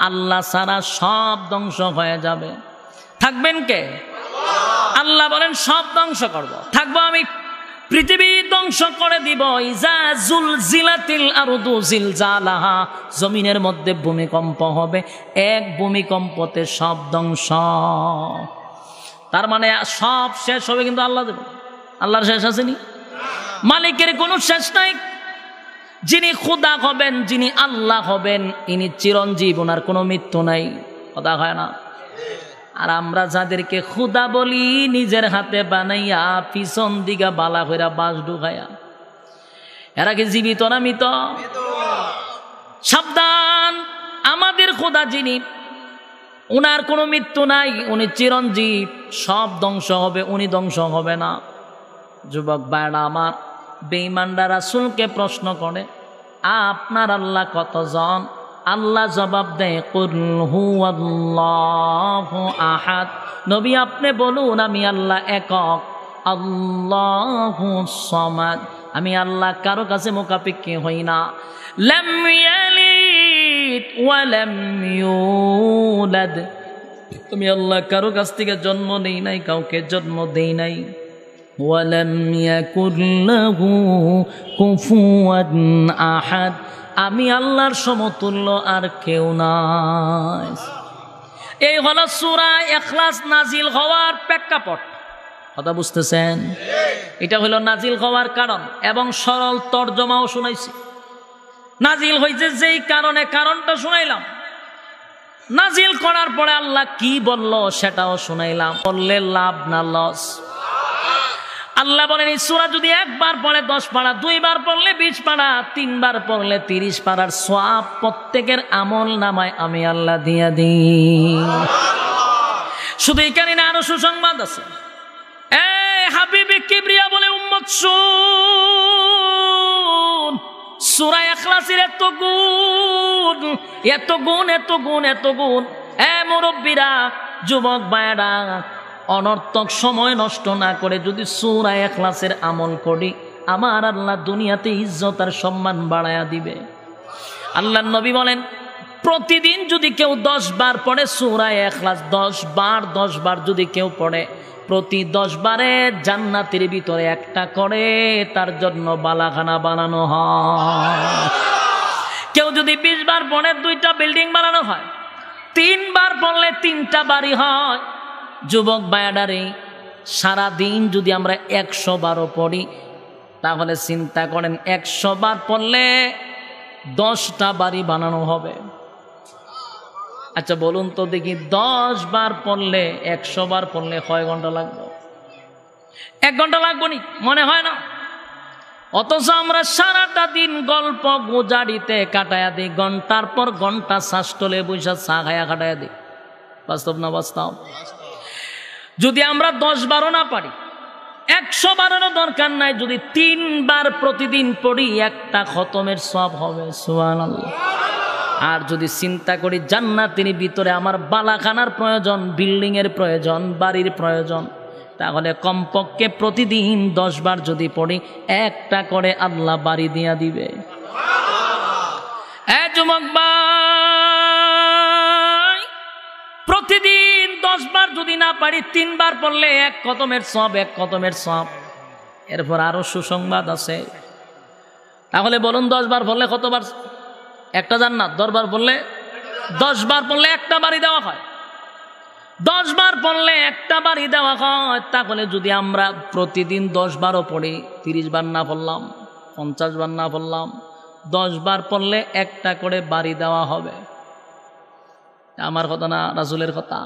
আল্লাহ সারা সব ধ্বংস হয়ে যাবে। থাকবেন কে? আল্লাহ বলেন সব ধ্বংস করব, থাকবো আমি, পৃথিবী ধ্বংস করে দিব। ইজা জুলজিলাতিল আরদু জিলজালাহা, জমিনের মধ্যে ভূমিকম্প হবে, এক ভূমিকম্পতে সব ধ্বংস। তার মানে সব শেষ হবে, কিন্তু আল্লাহ দেবে। আল্লাহর শেষ আসেনি? মালিকের কোনো শেষ নাই। যিনি খুদা হবেন, যিনি আল্লাহ হবেন, ইনি চিরঞ্জীব, ওনার কোনো মৃত্যু নাই। কথা হয় না? আর আমরা যাদেরকে খুদা বলি, নিজের হাতে বানাইয়া পিছন দিকে বালা কইরা বাঁশ ঢুকাইয়া, এরা কি জীবিত না মৃত? সাবধান, আমাদের খুদা যিনি, উনার কোনো মৃত্যু নাই, উনি চিরঞ্জীব, সব ধ্বংস হবে, উনি ধ্বংস হবে না। যুবক ভাইরা আমার, বেঈমানরা রাসূলকে প্রশ্ন করে আপনার আল্লাহ কতজন? আল্লাহ জবাব দেয় কুল হুয়াল্লাহু আহাদ, নবী আপনি বলুন আমি আল্লাহ একক, আল্লাহুস সামাদ, আমি আল্লাহ কারো কাছে মুখাপেক্ষী হই না। লাম ইয়ালিদ ওয়া লাম ইউলাদ, আমি আল্লাহ কারো কাছ থেকে জন্ম নেই নাই, কাউকে জন্ম দেই নাই। ওয়ালাম ইয়াকুল লাহু কুফুয়ান আহাদ, আমি আল্লাহর সমতুল্য আর কেউ নাই। এই হলো সূরা ইখলাস নাজিল হওয়ার প্রেক্ষাপট। কথা বুঝতেছেন? এটা হলো নাজিল হওয়ার কারণ, এবং সরল তর্জমাও শুনাইছি। নাজিল হয়েছে যেই কারণে, কারণটা শুনাইলাম। নাজিল করার পরে আল্লাহ কি বলল সেটাও শুনাইলাম। বললে লাভ না লস? আল্লাহ বলেন এই সূরা যদি একবার পড়ে 10 পারা, দুইবার পড়লে 20 পারা, তিনবার পড়লে 30 পারার সওয়াব প্রত্যেকের আমল নামায় আমি আল্লাহ দিয়া দিই। শুধু এখানে না, আরো সুসংবাদ আছে। হাবিবে কিবরিয়া বলে উম্মত শুন, সূরা ইখলাসের এত গুণ, এত গুণ, এত গুণ, এত গুণ। মুরব্বীরা, যুবক ভাইরা, অনর্থক সময় নষ্ট না করে যদি সূরা ইখলাসের আমল করি, আমার আল্লাহ দুনিয়াতে ইজ্জত আর সম্মান বাড়ায়া দিবে। আল্লাহর নবী বলেন প্রতিদিন যদি কেউ 10 বার পড়ে সূরা ইখলাস, 10 বার যদি কেউ পড়ে, প্রতি 10 বারে জান্নাতের ভিতরে একটা করে তার জন্য বালাখানা বানানো হয়। কেউ যদি 20 বার পড়ে 2টা বিল্ডিং বানানো হয়, 3 বার পড়লে 3টা বাড়ি হয়। যুবক ভাইয়াডারে, সারাদিন যদি আমরা 100 বারও পড়ি, তাহলে চিন্তা করেন 100 বার পড়লে 10টা বাড়ি বানানো হবে। আচ্ছা বলুন তো দেখি, 10 বার পড়লে, 100 বার পড়লে কয় ঘন্টা লাগবে? 1 ঘন্টা লাগবে নি? মনে হয় না? অথচ আমরা সারাটা দিন গল্প গুজারিতে কাটায়া দিই, ঘন্টার পর ঘন্টা শ্বাসটলে বৈশা চা খায়া কাটায়া দিই। বাস্তব না বাস্তব? যদি আমরা 10-12 না পারি, 112 দরকার নাই, যদি 3 বার প্রতিদিন পড়ি একটা খতমের সওয়াব হবে। সুবহানাল্লাহ। আর যদি চিন্তা করি জান্নাতের ভিতরে আমার বালাখানার প্রয়োজন, বিল্ডিং এর প্রয়োজন, বাড়ির প্রয়োজন, তাহলে কমপক্ষে প্রতিদিন 10 বার যদি পড়ি একটা করে আল্লাহ বাড়ি দিয়া দিবে। যুবক ভাই, প্রতিদিন 10 বার যদি না পারি, 3 বার পড়লে 1 খতমের সওয়াব, 1 খতমের সওয়াব। এরপর আরো সুসংবাদ আছে। তাহলে বলুন 10 বার পড়লে কতবার একটা জান্নাত? 10 বার পড়লে 10 বার পড়লে একটা বাড়ি দেওয়া হয়। 10 বার পড়লে একটা বাড়ি দেওয়া হয়। তাহলে যদি আমরা প্রতিদিন 10 বারও পড়ি, 30 বার না পড়লাম, 50 বার না পড়লাম, 10 বার পড়লে একটা করে বাড়ি দেওয়া হবে। আমার কথা না, রাসূলের কথা।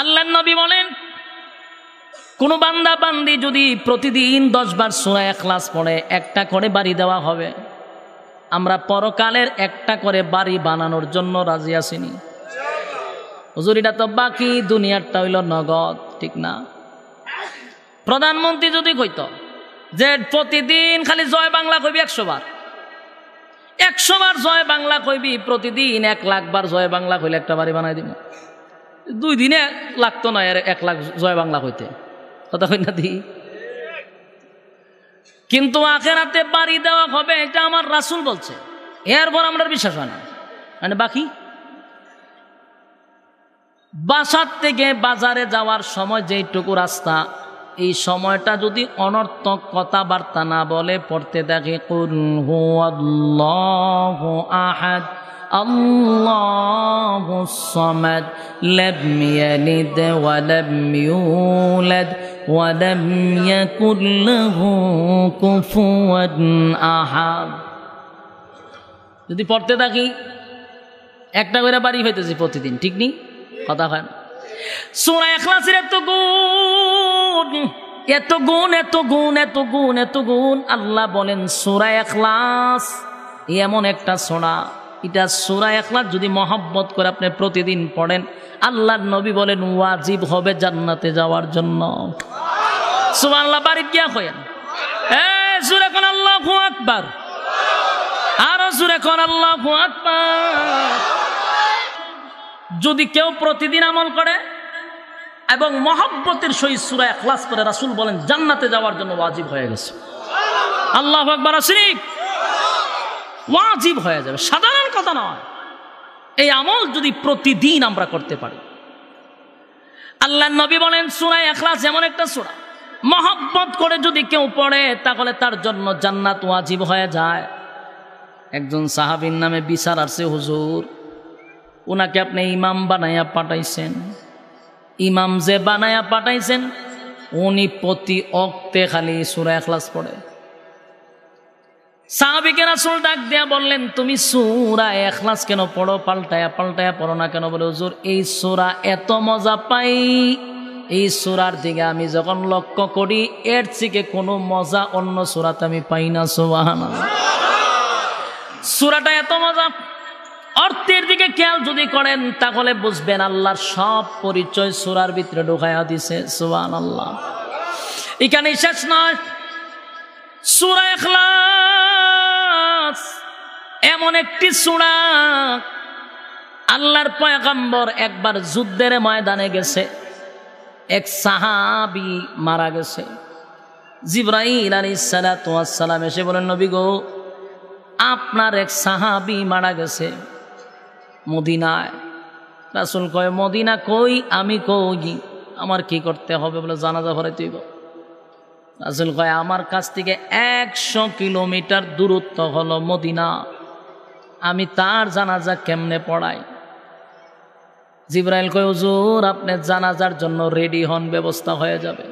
আল্লাহর নবী বলেন, কোন বান্দা বান্দি যদি প্রতিদিন 10 বার সূরা ইখলাস পড়ে একটা করে বাড়ি দেওয়া হবে। আমরা পরকালের একটা করে বাড়ি বানানোর জন্য রাজি আছিনি? হুজুর এটা তো বাকি, দুনিয়ারটা হইল নগদ, ঠিক না? প্রধানমন্ত্রী যদি কইতো যে প্রতিদিন খালি জয় বাংলা কইবি 100 বার, 100 বার জয় বাংলা কইবি, প্রতিদিন 1 লাখ বার জয় বাংলা কইলে একটা বাড়ি বানাই দিব। 2 দিনে লাগতো না 1 লাখ জয় বাংলা কইতে, কথা কই না দি? কিন্তু আখিরাতে বাড়ি দেওয়া হবে, এটা আমার রাসূল বলছে। এরপর আমরা বিশ্বাস হয় না, মানে বাকি বাসার থেকে বাজারে যাওয়ার সময় যেইটুকু রাস্তা, এই সময়টা যদি অনর্থক কথাবার্তা না বলে পড়তে দেখে কুল হুয়াল্লাহু আহাদ আল্লাহুস সামাদ লাম ইয়ালিদ ওয়া লাম ইউলাদ ওয়া লাম ইয়াকুল লাহু কুফুয়ান আহাদ, যদি পড়তে থাকি একটা করে বাড়ি হইতেছে প্রতিদিন, ঠিক নেই? কথা হয় না? সূরা ইখলাসের এত গুণ, এত গুণ, এত গুণ, এত গুণ, এত গুণ। আল্লাহ বলেন সূরা ইখলাস এমন একটা সূরা, এটা সূরা ইখলাস যদি মহব্বত করে আপনি প্রতিদিন পড়েন, আল্লাহর নবী বলেন ওয়াজিব হবে জান্নাতে যাওয়ার জন্য। সুবহানাল্লাহ। বাড়ি গিয়া কইেন জোরে কোন আল্লাহু আকবার, আরো জোরে কোন আল্লাহু আকবার। যদি কেউ প্রতিদিন আমল করে এবং মহব্বতের সহিত সূরা ইখলাস করে, রাসূল বলেন জান্নাতে যাওয়ার জন্য ওয়াজিব হয়ে গেছে। আল্লাহু আকবার। আসিক ওয়াজিব হয়ে যাবে, সাধারণ কথা নয়। এই আমল যদি প্রতিদিন আমরা করতে পারি, আল্লাহর নবী বলেন সূরা ইখলাস এমন একটা সূরা, মহব্বত করে যদি কেউ পড়ে তাহলে তার জন্য জান্নাত ওয়াজিব হয়ে যায়। একজন সাহাবীর নামে বিচার আসছে, হুজুর ওনাকে আপনি ইমাম বানাইয়া পাঠাইছেন, ইমাম যে বানাইয়া পাঠাইছেন উনি প্রতি ওয়াক্তে খালি সূরা ইখলাস পড়ে। সাহাবীকে রাসূল ডাক দিয়া বললেন, তুমি সূরা ইখলাস কেন পড়ো, পাল্টায়া পাল্টায়া পড়ো না কেন? বলে হুজুর এই সূরা এত মজা পাই, এই সূরার দিকে আমি যখন লক্ষ্য করি এর থেকে কোনো মজা অন্য সূরাতে আমি পাই না। সুবহানাল্লাহ। সূরাটা এত মজা, অর্থের দিকে খেয়াল যদি করেন তাহলে বুঝবেন আল্লাহর সব পরিচয় সূরার ভিতরে ঢুকায়া দিছে। সুবহানাল্লাহ। এখানে শেষ নয়, সূরা ইখলাস এমন একটি সূরা, আল্লাহর পয়গম্বর একবার যুদ্ধের ময়দানে গেছে, এক সাহাবী মারা গেছে। জিবরাইল আলাইহিস সালাতু ওয়াস সালাম এসে বলেন, নবী গো আপনার এক সাহাবী মারা গেছে মদিনায়। রাসূল কয় মদিনা কই, আমি কই, আমার কি করতে হবে? বলে জানাজা পড়াইতে হইব। রাসূল কয় আমার কাছ থেকে 100 কিলোমিটার দূরত্ব হলো মদিনা, আমি তার জানাজা কেমনে পড়াই? জিবরাইল কয় হুজুর আপনি জানাজার জন্য রেডি হন, ব্যবস্থা হয়ে যাবে।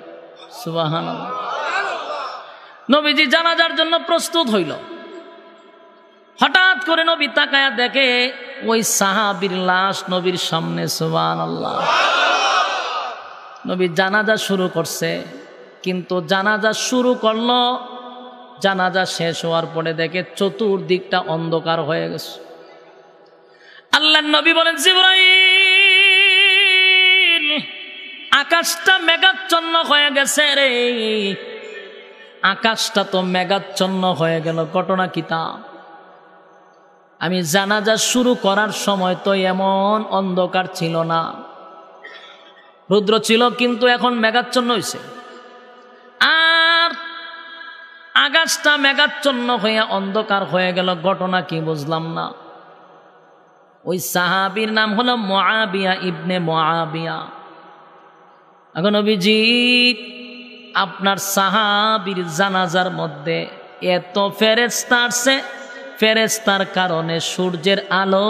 সুবহানাল্লাহ। নবীজি জানাজার জন্য প্রস্তুত হইল। হঠাৎ করে নবী তাকায়া দেখে ওই সাহাবীর লাশ নবীর সামনে। সুবহানাল্লাহ। নবী জানাজা শুরু করছে, কিন্তু জানাজা শুরু করলো জানাজা শেষ হওয়ার পরে দেখে চতুর্দিকটা অন্ধকার হয়ে গেছে। আল্লাহর নবী বলেন, জিবরাইল, আকাশটা মেঘাচ্ছন্ন হয়ে গেছে রে, আকাশটা তো মেঘাচ্ছন্ন হয়ে গেল, ঘটনা কি তা? আমি জানাজা শুরু করার সময় তো এমন অন্ধকার ছিল না, রুদ্র ছিল, কিন্তু এখন মেঘাচ্ছন্ন হয়েছে। আর আকাশটা মেঘাচ্ছন্ন হয়ে অন্ধকার হয়ে গেল, ঘটনা কি বুঝলাম না। ওই সাহাবীর নাম হলো মুআবিয়া ইবনে মুআবিয়া। এখন নবীজি, আপনার সাহাবীর জানাজার মধ্যে এত ফেরেশতা আসছে, ফেরেশতার কারণে সূর্যের আলো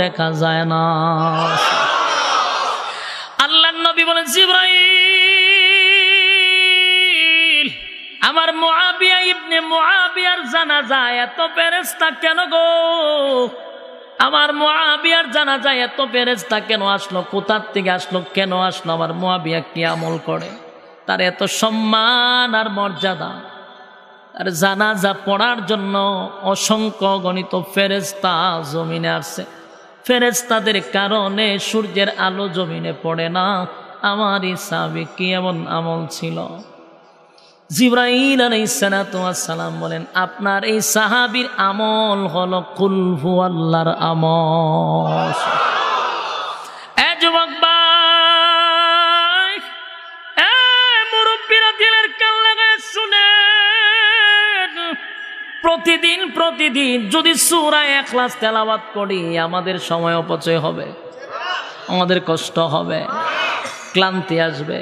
দেখা যায় না। আল্লাহর নবী বলেন, জিবরাইল, আমার মুআবিয়া ইবনে মুআবিয়ার জানাজা এত ফেরেশতা কেন গো? আমার মুআবিয়ার জানাজায় এত ফেরেশতা কেন আসলো? কোথার থেকে আসলো? কেন আসলো? আমার মুআবিয়া কি আমল করে তার এত সম্মান আর মর্যাদা? আর জানাজা পড়ার জন্য অসংখ্য গণিত ফেরেশতা জমিনে আসছে, ফেরেশতাদের কারণে সূর্যের আলো জমিনে পড়ে না। আমার এই সাহাবী কি এমন আমল ছিল? জিবরাইল আলাইহিস সালাতু ওয়াস সালাম বলেন, আপনার এই সাহাবীর আমল হলো কুল হুয়াল্লাহর আমল। এ যুবক ভাই, এ মুরব্বিরা, দিলের কান লাগায় শুনেন, প্রতিদিন যদি সূরা ইখলাস তেলাওয়াত করি, আমাদের সময় অপচয় হবে, আমাদের কষ্ট হবে, ক্লান্তি আসবে।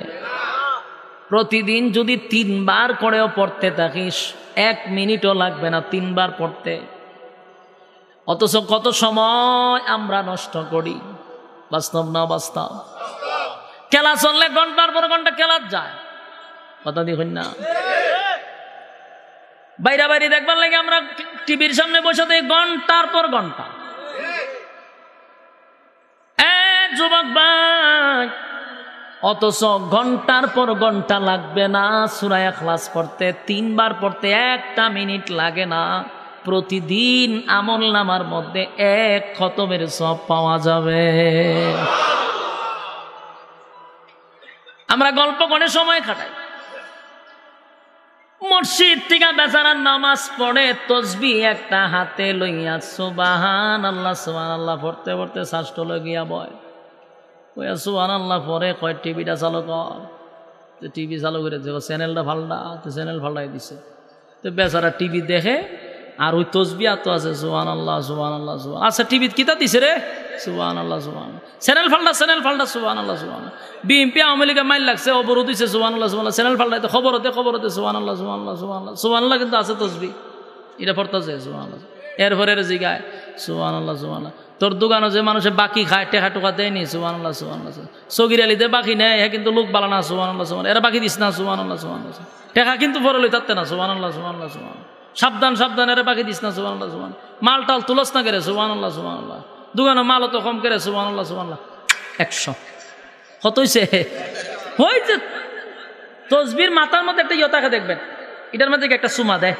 প্রতিদিন যদি 3 বার করেও পড়তে থাকিস, 1 মিনিটও লাগবে না 3 বার পড়তে। অথচ কত সময় আমরা নষ্ট করি। বাস্তব না বাস্তব? খেলা চললে ঘন্টার পর ঘন্টা খেলা যায়, কথা দেখুন না। বাইরে দেখবার লাগে আমরা টিভির সামনে বসে থাকি ঘন্টার পর ঘন্টা। যুবক ভাই, অথচ ঘন্টার পর ঘন্টা লাগবে না সূরা ইখলাস পড়তে, 3 বার পড়তে 1টা মিনিট লাগে না। প্রতিদিন আমলনামার মধ্যে 1 খতমের সওয়াব পাওয়া যাবে। আমরা গল্প করে সময় কাটাই, মসজিদ থেকে বেচারা নামাজ পড়ে, তসবিহ একটা হাতে লইয়া সুবহানাল্লাহ সুবহানাল্লাহ পড়তে পড়তে শাস্ত্র লগিয়া বয়, ওই সুবহানাল্লাহ পরে কয় টিভিটা চালু কর। তো টিভি চালু করে দেখো চ্যানেলটা ফাল্টা, তো চ্যানেল ফাল্টাই দিছে। তো বেচারা টিভি দেখে, আর ওই তসবিহ তো আছে সুবহানাল্লাহ সুবহানাল্লাহ সুবহান। আচ্ছা টিভিত কিতা দিছে রে? সুবহানাল্লাহ সুবহানাল্লাহ। চ্যানেল ফাল্টা সুবহানাল্লাহ সুবহানাল্লাহ। বিএনপি আওয়ামী লীগের মাইল লাগছে, অবরোধ দিছে সুবহানাল্লাহ সুবহানাল্লাহ। চ্যানেল ফাল্টাইতে খবর হতে সুবহানাল্লাহ সুবহানাল্লাহ সুবহানাল্লাহ সুবহানাল্লাহ, কিন্তু আছে তসবিহ, এটা পড়তেছে সুবহানাল্লাহ। এরপরে জিগায় সুবহানাল্লাহ সুবহানাল্লাহ। তোর দোকানে যে মানুষে বাকি খায়, টেকা টোকা দেয়নি, সুবহানাল্লাহ সুবহানাল্লাহ। সগির আলীতে বাকি নেয়, হ্যাঁ কিন্তু লোক বালা না, সুবহানাল্লাহ সুবহানাল্লাহ। এরা বাকি দিস না, সুবহানাল্লাহ সুবহানাল্লাহ। টেকা কিন্তু পরে লই থাকতে না, সুবহানাল্লাহ সুবহানাল্লাহ সুবহানাল্লাহ। সাবধান, এরা বাকি দিস না, সুবহানাল্লাহ সুবহানাল্লাহ। মাল টাল তুলস না করে, সুবহানাল্লাহ সুবহানাল্লাহ। দোকানে মালও তো কম করে, সুবহানাল্লাহ সুবহানাল্লাহ। 100 কত হইছে? হইছে তসবির মাথার মধ্যে একটা ইয়তাকে দেখবেন, এটার মধ্যে একটা সুমা দেয়,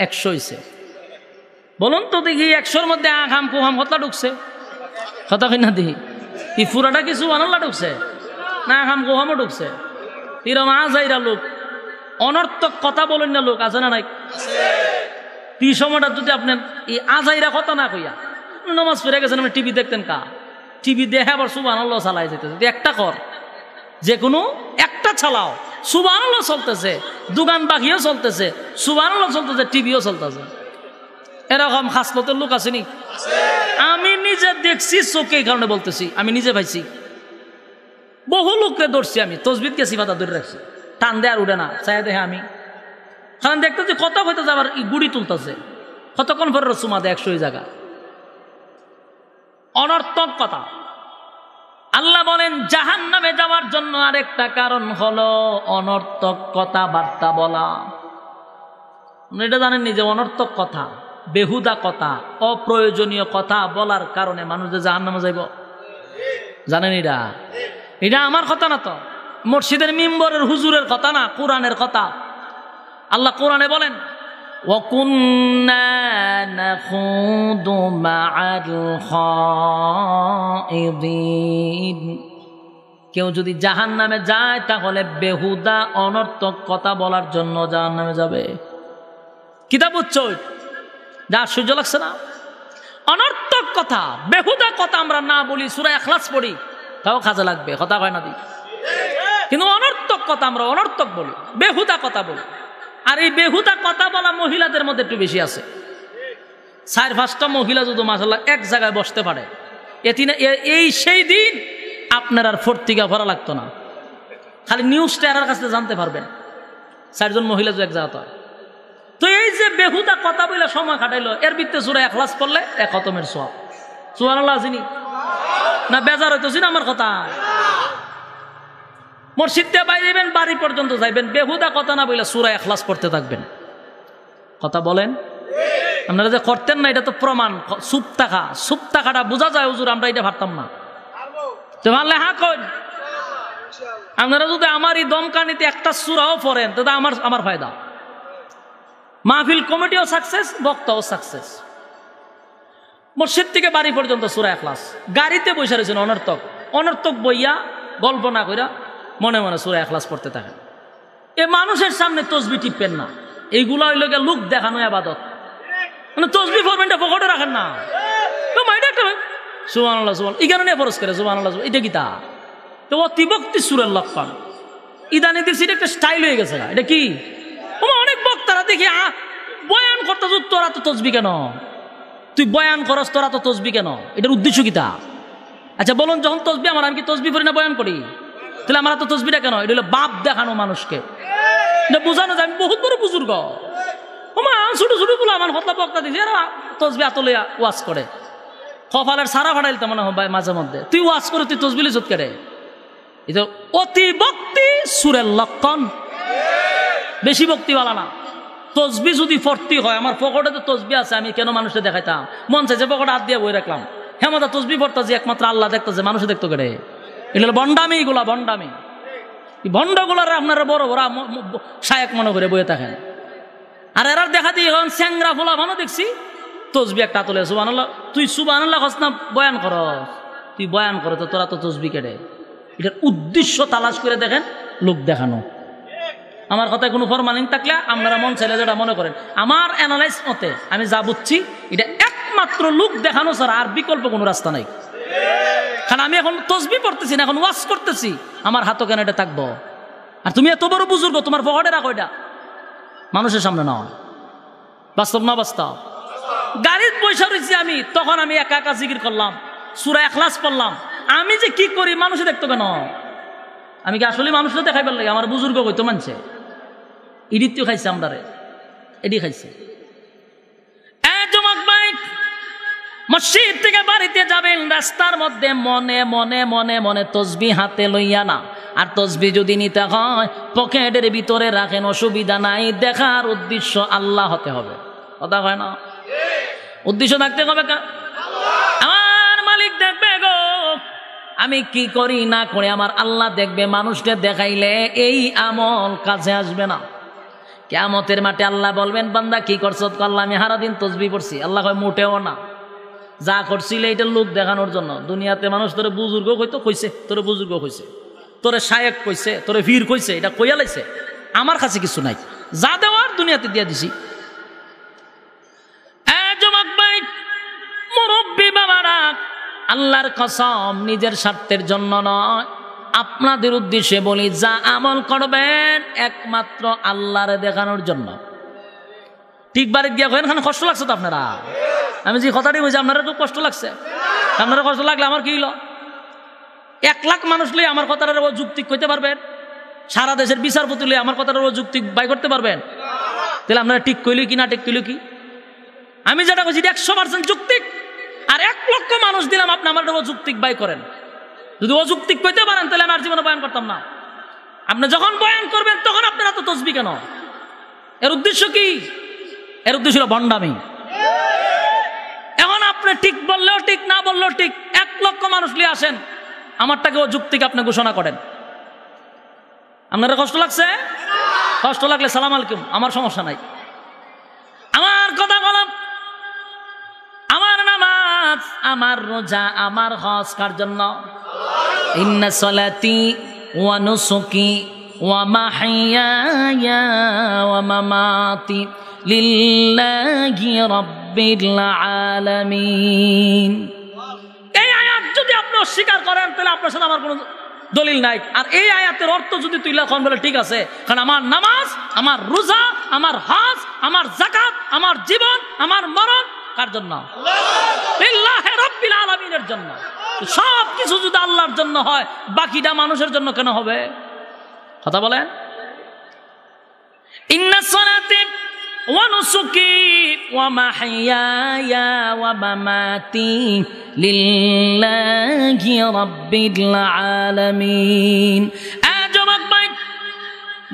100 হইছে। বলুন তো দেখি 100-র মধ্যে আখাম কুহাম কতলা ঢুকছে? কথা কিনা দেখি, এই পুরাটা কি সুবহানাল্লাহ ঢুকছে না আখাম কুহামও ঢুকছে? এরম আজাইরা লোক, অনর্থক কথা বলেন না লোক, আছে না নাই? এই সময়টা যদি আপনার এই আজাইরা কথা না কইয়া নামাজ পড়ে গেছেন, আপনি টিভি দেখতেন কা? টিভি দেখে আবার সুবহানাল্লাহ চালাই যেতেছে। একটা কর, যে কোনো একটা চালাও, সুবহানাল্লাহ চলতেছে, দোকান বাকিও চলতেছে, সুবহানাল্লাহ চলতেছে, টিভিও চলতেছে। এরকম খাসলতের লোক আসেনি? আমি নিজে দেখছি, চোখে, এই কারণে বলতেছি, আমি নিজে পাইছি। বহু লোককে ধরছি আমি, তসবিদ কে সিফাতা ধরে রাখছি, টান দেয় আর উঠে না, চাই দেখে আমি। কারণ দেখতেছি কত হইতে যাবার গুড়ি তুলতেছে, কতক্ষণ পরে সুমা দেয় 100 জায়গা। অনর্থক কথা। আল্লাহ বলেন জাহান্নামে যাওয়ার জন্য আরেকটা কারণ হলো অনর্থক কথাবার্তা বলা। এটা জানেননি যে অনর্থক কথা, বেহুদা কথা, অপ্রয়োজনীয় কথা বলার কারণে মানুষ যে জাহান্নামে যাইব? জানেন এটা আমার কথা না, তো মসজিদের মিম্বরের হুজুরের কথা না, কোরআনের কথা। আল্লাহ কোরআনে বলেন وَكُنَّا نَخُوضُ مَعَ الْخَائِضِينَ। কেউ যদি জাহান্নামে যায় তাহলে বেহুদা অনর্থক কথা বলার জন্য জাহান্নামে যাবে। কিতাব উচ্চয় যা আশ্চর্য লাগছে না? অনর্থক কথা, বেহুদা কথা আমরা না বলি, সূরা ইখলাস পড়ি, তাও কাজে লাগবে, কথা হয় না দি। কিন্তু অনর্থক কথা আমরা অনর্থক বলি, বেহুদা কথা বলি। আর এই বেহুদা কথা বলা মহিলাদের মধ্যে একটু বেশি আছে। 4-5টা মহিলা যদি মাশাআল্লাহ এক জায়গায় বসতে পারে, এই সেই দিন আপনার আর ফর্তিকা ভরা লাগতো না, খালি নিউজটা এর কাছে জানতে পারবেন 4 জন মহিলা যদি এক জায়গাতে হয়। তো এই যে বেহুদা কথা বলে সময় কাটাইলো, এর ভিতরে সূরা ইখলাস পড়লে 1 খতমের সওয়াব। সুবহানাল্লাহ জিনি না বেজার হইতো জিনা আমার কথা। মসজিদ থেকে বাইরেবেন, বাড়ি পর্যন্ত যাইবেন, বেহুদা কথা না বলে সূরা ইখলাস পড়তে থাকবেন। কথা বলেন? আপনারা যে করতেন না এটা তো প্রমাণ। সুপ টাকাটা বোঝা যায় হুজুর, আমরা এটা ভাবতাম না। তো ভাবলে হ্যাঁ কই, আপনারা যদি আমার এই দমকানিতে একটা সূরাও পড়েন তাতে আমার ফায়দা। মাহফিল কমিটিও সাকসেস, বক্তাও সাকসেস। মসজিদ থেকে বাড়ি পর্যন্ত সূরা ইখলাস। গাড়িতে বসে রয়েছেন অনর্থক বইয়া গল্প না কইরা মনে মনে সূরা ইখলাস পড়তে থাকেন। এ মানুষের সামনে তসবিহ টিপবেন না, এইগুলা হইল গিয়ে লোক দেখানো ইবাদত। মানে তসবিহ পড়বেন এটা পকেটে রাখেন না। সুবহানাল্লাহ সুবহানাল্লাহ ইগানো নিয়ে ফরজ করে সুবহানাল্লাহ, এটা কি তা? তো অতিভক্তি সূরার লক্ষণ। ইদানি দেখছি এটা একটা স্টাইল হয়ে গেছে। এটা কি? অনেক বক্তারা দেখি বয়ান করতে, তোরা তো তসবিহ কেন? তুই বয়ান করস, তোরা তো তসবিহ কেন? এটার উদ্দেশ্য কি তা? আচ্ছা বলুন, যখন তসবিহ আমার, আমি কি তসবিহ পড়ি না বয়ান করি? তাহলে আমরা তো তসবিহটা কেন? এটা হলো বাপ দেখানো মানুষকে, এটা বোঝানো যায় আমি বহুত বড় বুজুর্গ। ছোট ছোট বলে আমার হত্যা বক্তা দিয়েছে, এরা তসবিহ আতলে ওয়াজ করে, কপালের সারা ফাটাইলতে মনে হয় মাঝে মধ্যে। তুই ওয়াজ করে তুই তসবিহ লিজত কেড়ে? এটা অতি ভক্তি সূরার লক্ষণ। বেশি ভক্তিওয়ালা না। তসবিহ যদি ফর্তি হয়, আমার পকেটে তো তসবিহ আছে, আমি কেন মানুষকে দেখাইতাম? মন চাইছে পকেটে হাত দিয়ে বই রাখলাম, হেমতা তসবিহ পড়তাছি, একমাত্র আল্লাহ দেখতেছে, মানুষে দেখতো কেড়ে? এটা বন্ডামি, এগুলা বন্ডামি। ভণ্ডগুলার আপনারা বড় বড় শায়েক মনে করে বইয়ে থাকেন। আর এরা দেখা দিয়ে এখন স্যাংরা ফোলা ভালো দেখছি তসবিহ একটা তোলে। সুবহানাল্লাহ, তুই সুবহানাল্লাহ হস না বয়ান কর, তুই বয়ান করো তো, তোরা তো তসবিহ কেড়ে। এটার উদ্দেশ্য তালাশ করে দেখেন, লোক দেখানো। আমার কথায় কোনো ফরমালিন থাকলে আপনারা মন চাইলে যেটা মনে করেন, আমার অ্যানালাইজ মতে আমি যা বুঝছি, এটা একমাত্র লোক দেখানো ছাড়া আর বিকল্প কোনো রাস্তা নাই। কারণ আমি এখন তসবিহ পড়তেছি না, এখন ওয়াজ করতেছি, আমার হাতও কেন এটা থাকবো? আর তুমি এত বড় বুজুর্গ, তোমার পকেটে রাখো এটা, মানুষের সামনে নয়। বাস্তব না বাস্তব? গাড়ির পয়সা রয়েছি আমি, তখন আমি একা একা জিকির করলাম, সূরা ইখলাস পড়লাম। আমি যে কি করি মানুষে দেখতো কেন? আমি কি আসলে মানুষকে দেখাইবার লাগে? আমার বুজুর্গ কইতো মানছে, ইডিও খাইছে, আমরা এডি খাইছে। মসজিদ থেকে বাড়িতে যাবেন, রাস্তার মধ্যে মনে মনে মনে মনে তসবিহ হাতে লইয়া না। আর তসবিহ যদি নিতে হয় পকেটের ভিতরে রাখেন, অসুবিধা নাই। দেখার উদ্দেশ্য আল্লাহ হতে হবে, কথা হয় না? উদ্দেশ্য থাকতে হবে আমার মালিক দেখবে গো, আমি কি করি না করে আমার আল্লাহ দেখবে। মানুষকে দেখাইলে এই আমল কাজে আসবে না। কিয়ামতের মাঠে আল্লাহ বলবেন, বান্দা কি করছ? আল্লাহ আমি সারাদিন তসবিহ পড়ছি। আল্লাহ কয় মোটেও না, যা করছিলে এটা লোক দেখানোর জন্য। দুনিয়াতে মানুষ তোরে বুজুর্গ কইতো, কইছে তোরে বুজুর্গ কইছে, তোরে শায়েক কইছে, তোরে ভীর কইছে, এটা কইয়া লাইছে। আমার কাছে কিছু নাই, যা দেওয়ার দুনিয়াতে দিয়ে দিছি। মুরব্বী বাবারা, আল্লাহর কসম নিজের স্বার্থের জন্য নয়, আপনাদের উদ্দেশ্যে বলি, যা আমল করবেন একমাত্র আল্লাহরে দেখানোর জন্য। ঠিক বাড়ি গিয়া এখানে কষ্ট লাগছে তো আপনারা? আমি যে কথাটি বলছি আপনারা তো কষ্ট লাগছে। আপনারা কষ্ট লাগলে আমার কি হইল? 1 লাখ মানুষ লই আমার কথাটার যুক্তি কইতে পারবেন? সারা দেশের বিচারপতি লই আমার কথাটার যুক্তি বাই করতে পারবেন? তাহলে আপনারা ঠিক কইলি কি না ঠিক কইলি কি? আমি যেটা কইছি 100% যুক্তিক, আর 1 লক্ষ মানুষ দিলাম আপনি আমার যুক্তিক বাই করেন। যদি অযুক্তিক কইতে পারেন তাহলে আমি আর জীবনে বয়ান করতাম না। আপনি যখন বয়ান করবেন তখন আপনারা তো তসবিহ কেন? এর উদ্দেশ্য কি? এর উদ্দেশ্য হলো ভণ্ডামি। এখন আপনি ঠিক বললেও ঠিক, না বললেও ঠিক, 1 লক্ষ মানুষ নিয়ে আসেন, আমারটাকে অযুক্তিক আপনি ঘোষণা করেন। আপনারা কষ্ট লাগছে? কষ্ট লাগলে সালাম আলাইকুম, আমার সমস্যা নাই। আমার রোজা, আমার হজ কার জন্য? ইন্না সলাতি ওয়া নুসুকি ওয়া মাহইয়ায়া ওয়া মামাতি লিল্লাহি রাব্বিল আলামিন। এই আয়াত যদি আপনি অস্বীকার করেন তাহলে আপনার সাথে আমার কোনো দলিল নাই। আর এই আয়াতের অর্থ যদি তুই লেখন বলে ঠিক আছে, কারণ আমার নামাজ, আমার রোজা, আমার হজ, আমার যাকাত, আমার জীবন, আমার মরণ কার জন্য? লিল্লাহি রাব্বিল আলামিনের জন্য। সব কিছু যদি আল্লাহর জন্য হয়, বাকিটা মানুষের জন্য কেন হবে? কথা বলেন। ইন্না সলাতি ওয়া নুসুকি ওয়া মাহইয়ায়া ওয়া মামাতি লিল্লাহি রাব্বিল আলামিন। যুবক ভাই,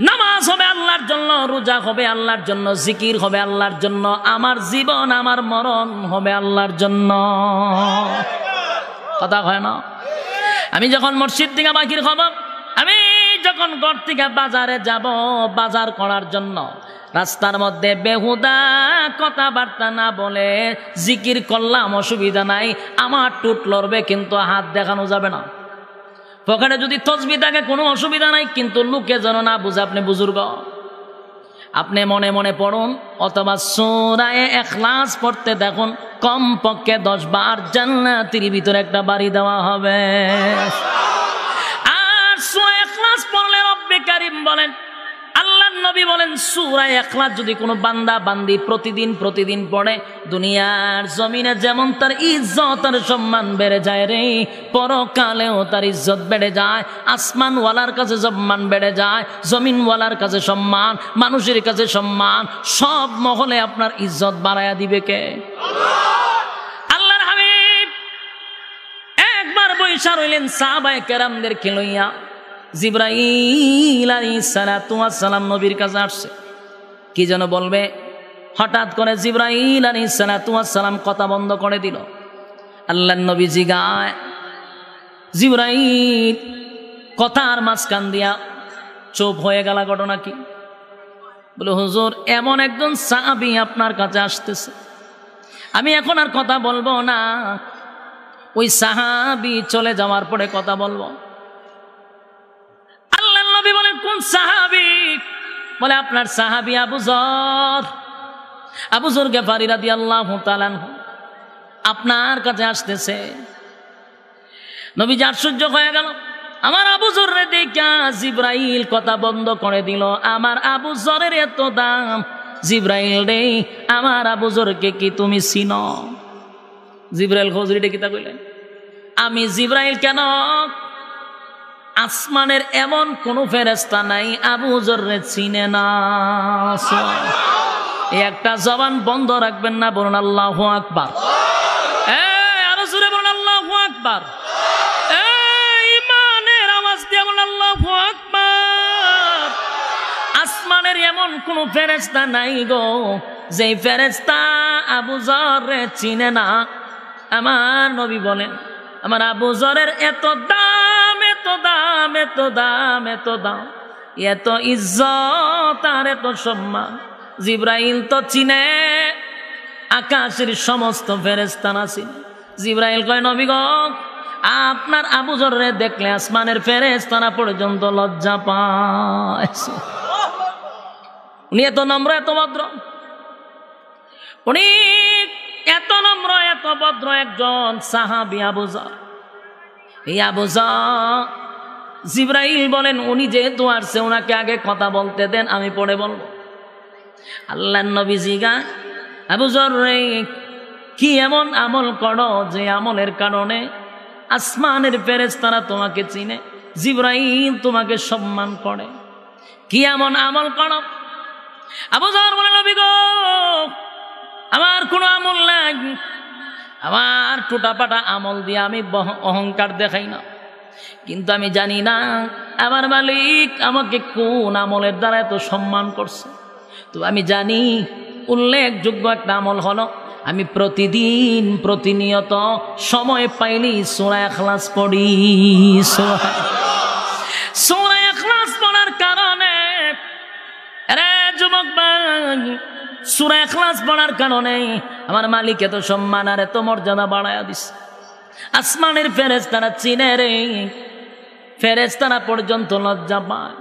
নামাজ হবে আল্লাহর জন্য, রোজা হবে আল্লাহর জন্য, জিকির হবে আল্লাহর জন্য, আমার জীবন, আমার মরণ হবে আল্লাহর জন্য। কথা হয় না? আমি যখন মসজিদ থেকে বাকির হব, আমি যখন ঘর থেকে বাজারে যাব বাজার করার জন্য, রাস্তার মধ্যে বেহুদা কথাবার্তা না বলে জিকির করলাম, অসুবিধা নাই, আমার টুট লড়বে কিন্তু হাত দেখানো যাবে না। পকেটে যদি তসবিহ থাকে কোনো অসুবিধা নাই, কিন্তু লোকে যেন না বুঝে আপনি বুজুর্গ। আপনি মনে মনে পড়ুন, অথবা সূরা ইখলাস পড়তে দেখুন, কমপক্ষে 10 বার জান্নাতের ভিতরে একটা বাড়ি দেওয়া হবে। আর সূরা ইখলাস পড়লে রব্বে কারীম বলেন, আল্লাহর নবী বলেন, সূরা ইখলাস যদি কোনো বান্দা বান্দি প্রতিদিন পড়ে, দুনিয়ার জমিনে যেমন তার ইজ্জত আর সম্মান বেড়ে যায় রে, পরকালেও তার ইজ্জত বেড়ে যায়। আসমানওয়ালার কাছে সম্মান বেড়ে যায়, জমিনওয়ালার কাছে সম্মান, মানুষের কাছে সম্মান, সব মহলে আপনার ইজ্জত বাড়ায়া দিবে কে? আল্লাহর হাবিব একবার বৈশা রইলেন সাহাবায়ে কেরামদেরকে লইয়া। জিবরাইল আলাইহিস সালাতু ওয়াস সালাম নবীর কাছে আসছে, কি যেন বলবে। হঠাৎ করে জিবরাইল আলাইহিস সালাতু ওয়াস সালাম কথা বন্ধ করে দিল। আল্লাহর নবী জিগায়, জিবরাইল কথার মাঝখান দিয়া চুপ হয়ে গেল, ঘটনা কি? বলে, হুজুর, এমন একজন সাহাবী আপনার কাছে আসতেছে, আমি এখন আর কথা বলবো না, ওই সাহাবী চলে যাওয়ার পরে কথা বলবো। আল্লাহর নবী বলেন, কোন সাহাবী? বলে, আপনার সাহাবী আবু যর গিফারী রাদিয়াল্লাহু তাআলা আনহু আপনার কাছে আসতেছে। নবীজি আশ্চর্য হয়ে গেল, আমার আবু যরের দেখা জিবরাইল কথা বন্ধ করে দিল। আমার আবু যরের এত দাম, জিবরাইল রে, আমার আবু যরকে কি তুমি চিনো? জিবরাইল খোঁজরিটা কিতা কইলেন, আমি জিবরাইল কেন, আসমানের এমন কোন ফেরেশতা নাই আবু যররে চিনে না। এই একটা জবান বন্ধ রাখবেন না, বলুন আল্লাহু আকবার। আরো জোরে বলুন আল্লাহু আকবার। ঈমানের আওয়াজ দিয়ে বলুন আল্লাহু আকবার। আসমানের এমন কোন ফেরেশতা নাই গো, যেই ফেরেশতা আবু যররে চিনে না। আমার নবী বলেন, আমার আবু যরের এত দাম, এত দাম, এত দাম, এত দাম, এত ইজ্জত আর এত সম্মান, জিবরাইল তো চিনে, আকাশের সমস্ত ফেরেশতারা চিনে। জিবরাইল কয়, নবী গো, আপনার আবু যররে দেখলে আসমানের ফেরেশতারা পর্যন্ত লজ্জা পায়। উনি এত নম্র, এত ভদ্র, উনি এত নম্র, এত ভদ্র একজন সাহাবী আবু যর। এই আবু যর, জিবরাইল বলেন, উনি যেহেতু আসছে, ওনাকে আগে কথা বলতে দেন, আমি পরে বলবো। আল্লাহর নবী জিগায়, আবু যর রে, কি এমন আমল করো যে আমলের কারণে আসমানের ফেরেশতারা তোমাকে চিনে, জিবরাইল তোমাকে সম্মান করে? কি এমন আমল করো? আবু যর বলে, নবী গো, আমার কোনো আমল নাই, আমার টুটাপাটা আমল দিয়ে আমি অহংকার দেখাই না, কিন্তু আমি জানি না আমার মালিক আমাকে কোন আমলের দ্বারা এত সম্মান করছে। তো আমি জানি উল্লেখযোগ্য একটা আমল হলো, আমি প্রতিদিন প্রতিনিয়ত সময় পাইলি সূরা ইখলাস পড়ি। সূরা ইখলাস পড়ার কারণে, আরে যুবক ভাই, সূরা ইখলাস পড়ার কারণে আমার মালিক এত সম্মান আর এত মর্যাদা বাড়ায়া দিছে। আসমানের ফেরেশতারা চিনে রে, ফেরেশতারা পর্যন্ত লজ্জা পায়।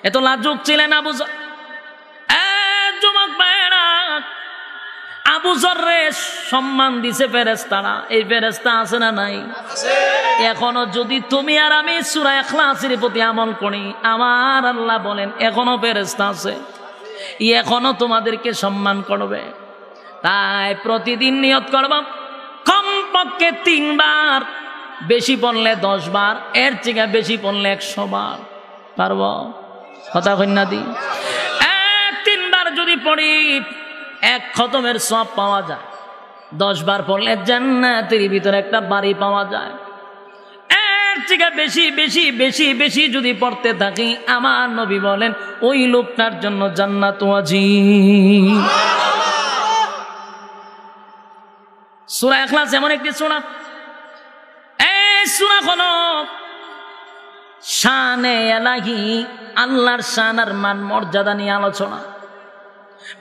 এত লাজুক ছিলেন আবু যর। যুবক ভাইরা, আবু যররে সম্মান দিছে ফেরেশতারা। এই ফেরেশতা আছে না নাই? এখনো যদি তুমি আর আমি সূরা ইখলাসের প্রতি আমল করি, আমার আল্লাহ বলেন এখনো ফেরেশতা আছে, এখনো তোমাদেরকে সম্মান করবে। তাই প্রতিদিন নিয়ত করব কমপক্ষে 3 বার, বেশি পড়লে 10 বার, এর থেকে বেশি পড়লে 100 বার। পারব? কথা কন্যা দি 3 বার যদি পড়ি 1 খতমের সওয়াব পাওয়া যায়। 10 বার পড়লে জান্নাতের ভিতরে একটা বাড়ি পাওয়া যায়। এর থেকে বেশি বেশি বেশি বেশি যদি পড়তে থাকি, আমার নবী বলেন ওই লোকটার জন্য জান্নাত ওয়াজিব। সূরা ইখলাস এমন একটি সূরা, এই সূরা হলো শানে ইলাহি, আল্লাহর শান আর মান মর্যাদা নিয়ে আলোচনা।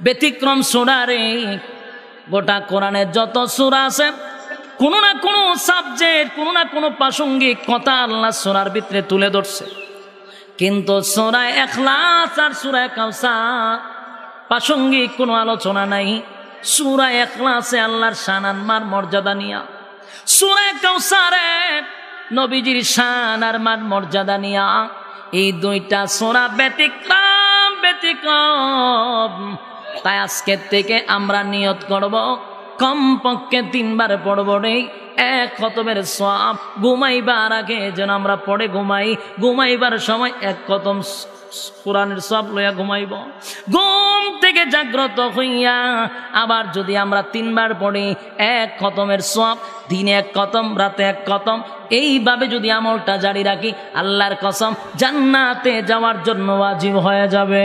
ব্যতিক্রম সূরা রে। গোটা কোরআনে যত সূরা আছে, কোনো না কোনো সাবজেক্ট, কোনো না কোনো প্রাসঙ্গিক কথা আল্লাহ সূরার ভিতরে তুলে ধরছে। কিন্তু সূরা ইখলাস আর সূরা কাউসার প্রাসঙ্গিক কোনো আলোচনা নাই। সূরা ইখলাসে আল্লাহর শান আর মান মর্যাদা নিয়া, সূরা কাউসারে নবীজির শান আর মান মর্যাদা নিয়া। এই দুইটা সূরা ব্যতিক্রম ব্যতিক্রম। তাই আজকের থেকে আমরা নিয়ত করব কমপক্ষে 3 বার পড়ব রে। 1 খতমের সওয়াব ঘুমাইবার আগে যেন আমরা পড়ে ঘুমাই, ঘুমাইবার সময় 1 খতম কোরআনের সওয়াব লইয়া ঘুমাইব। ঘুম থেকে জাগ্রত হইয়া আবার যদি আমরা 3 বার পড়ি, 1 খতমের সওয়াব, দিনে 1 খতম, রাতে 1 খতম, এইভাবে যদি আমলটা জারি রাখি, আল্লাহর কসম জান্নাতে যাওয়ার জন্য ওয়াজিব হয়ে যাবে।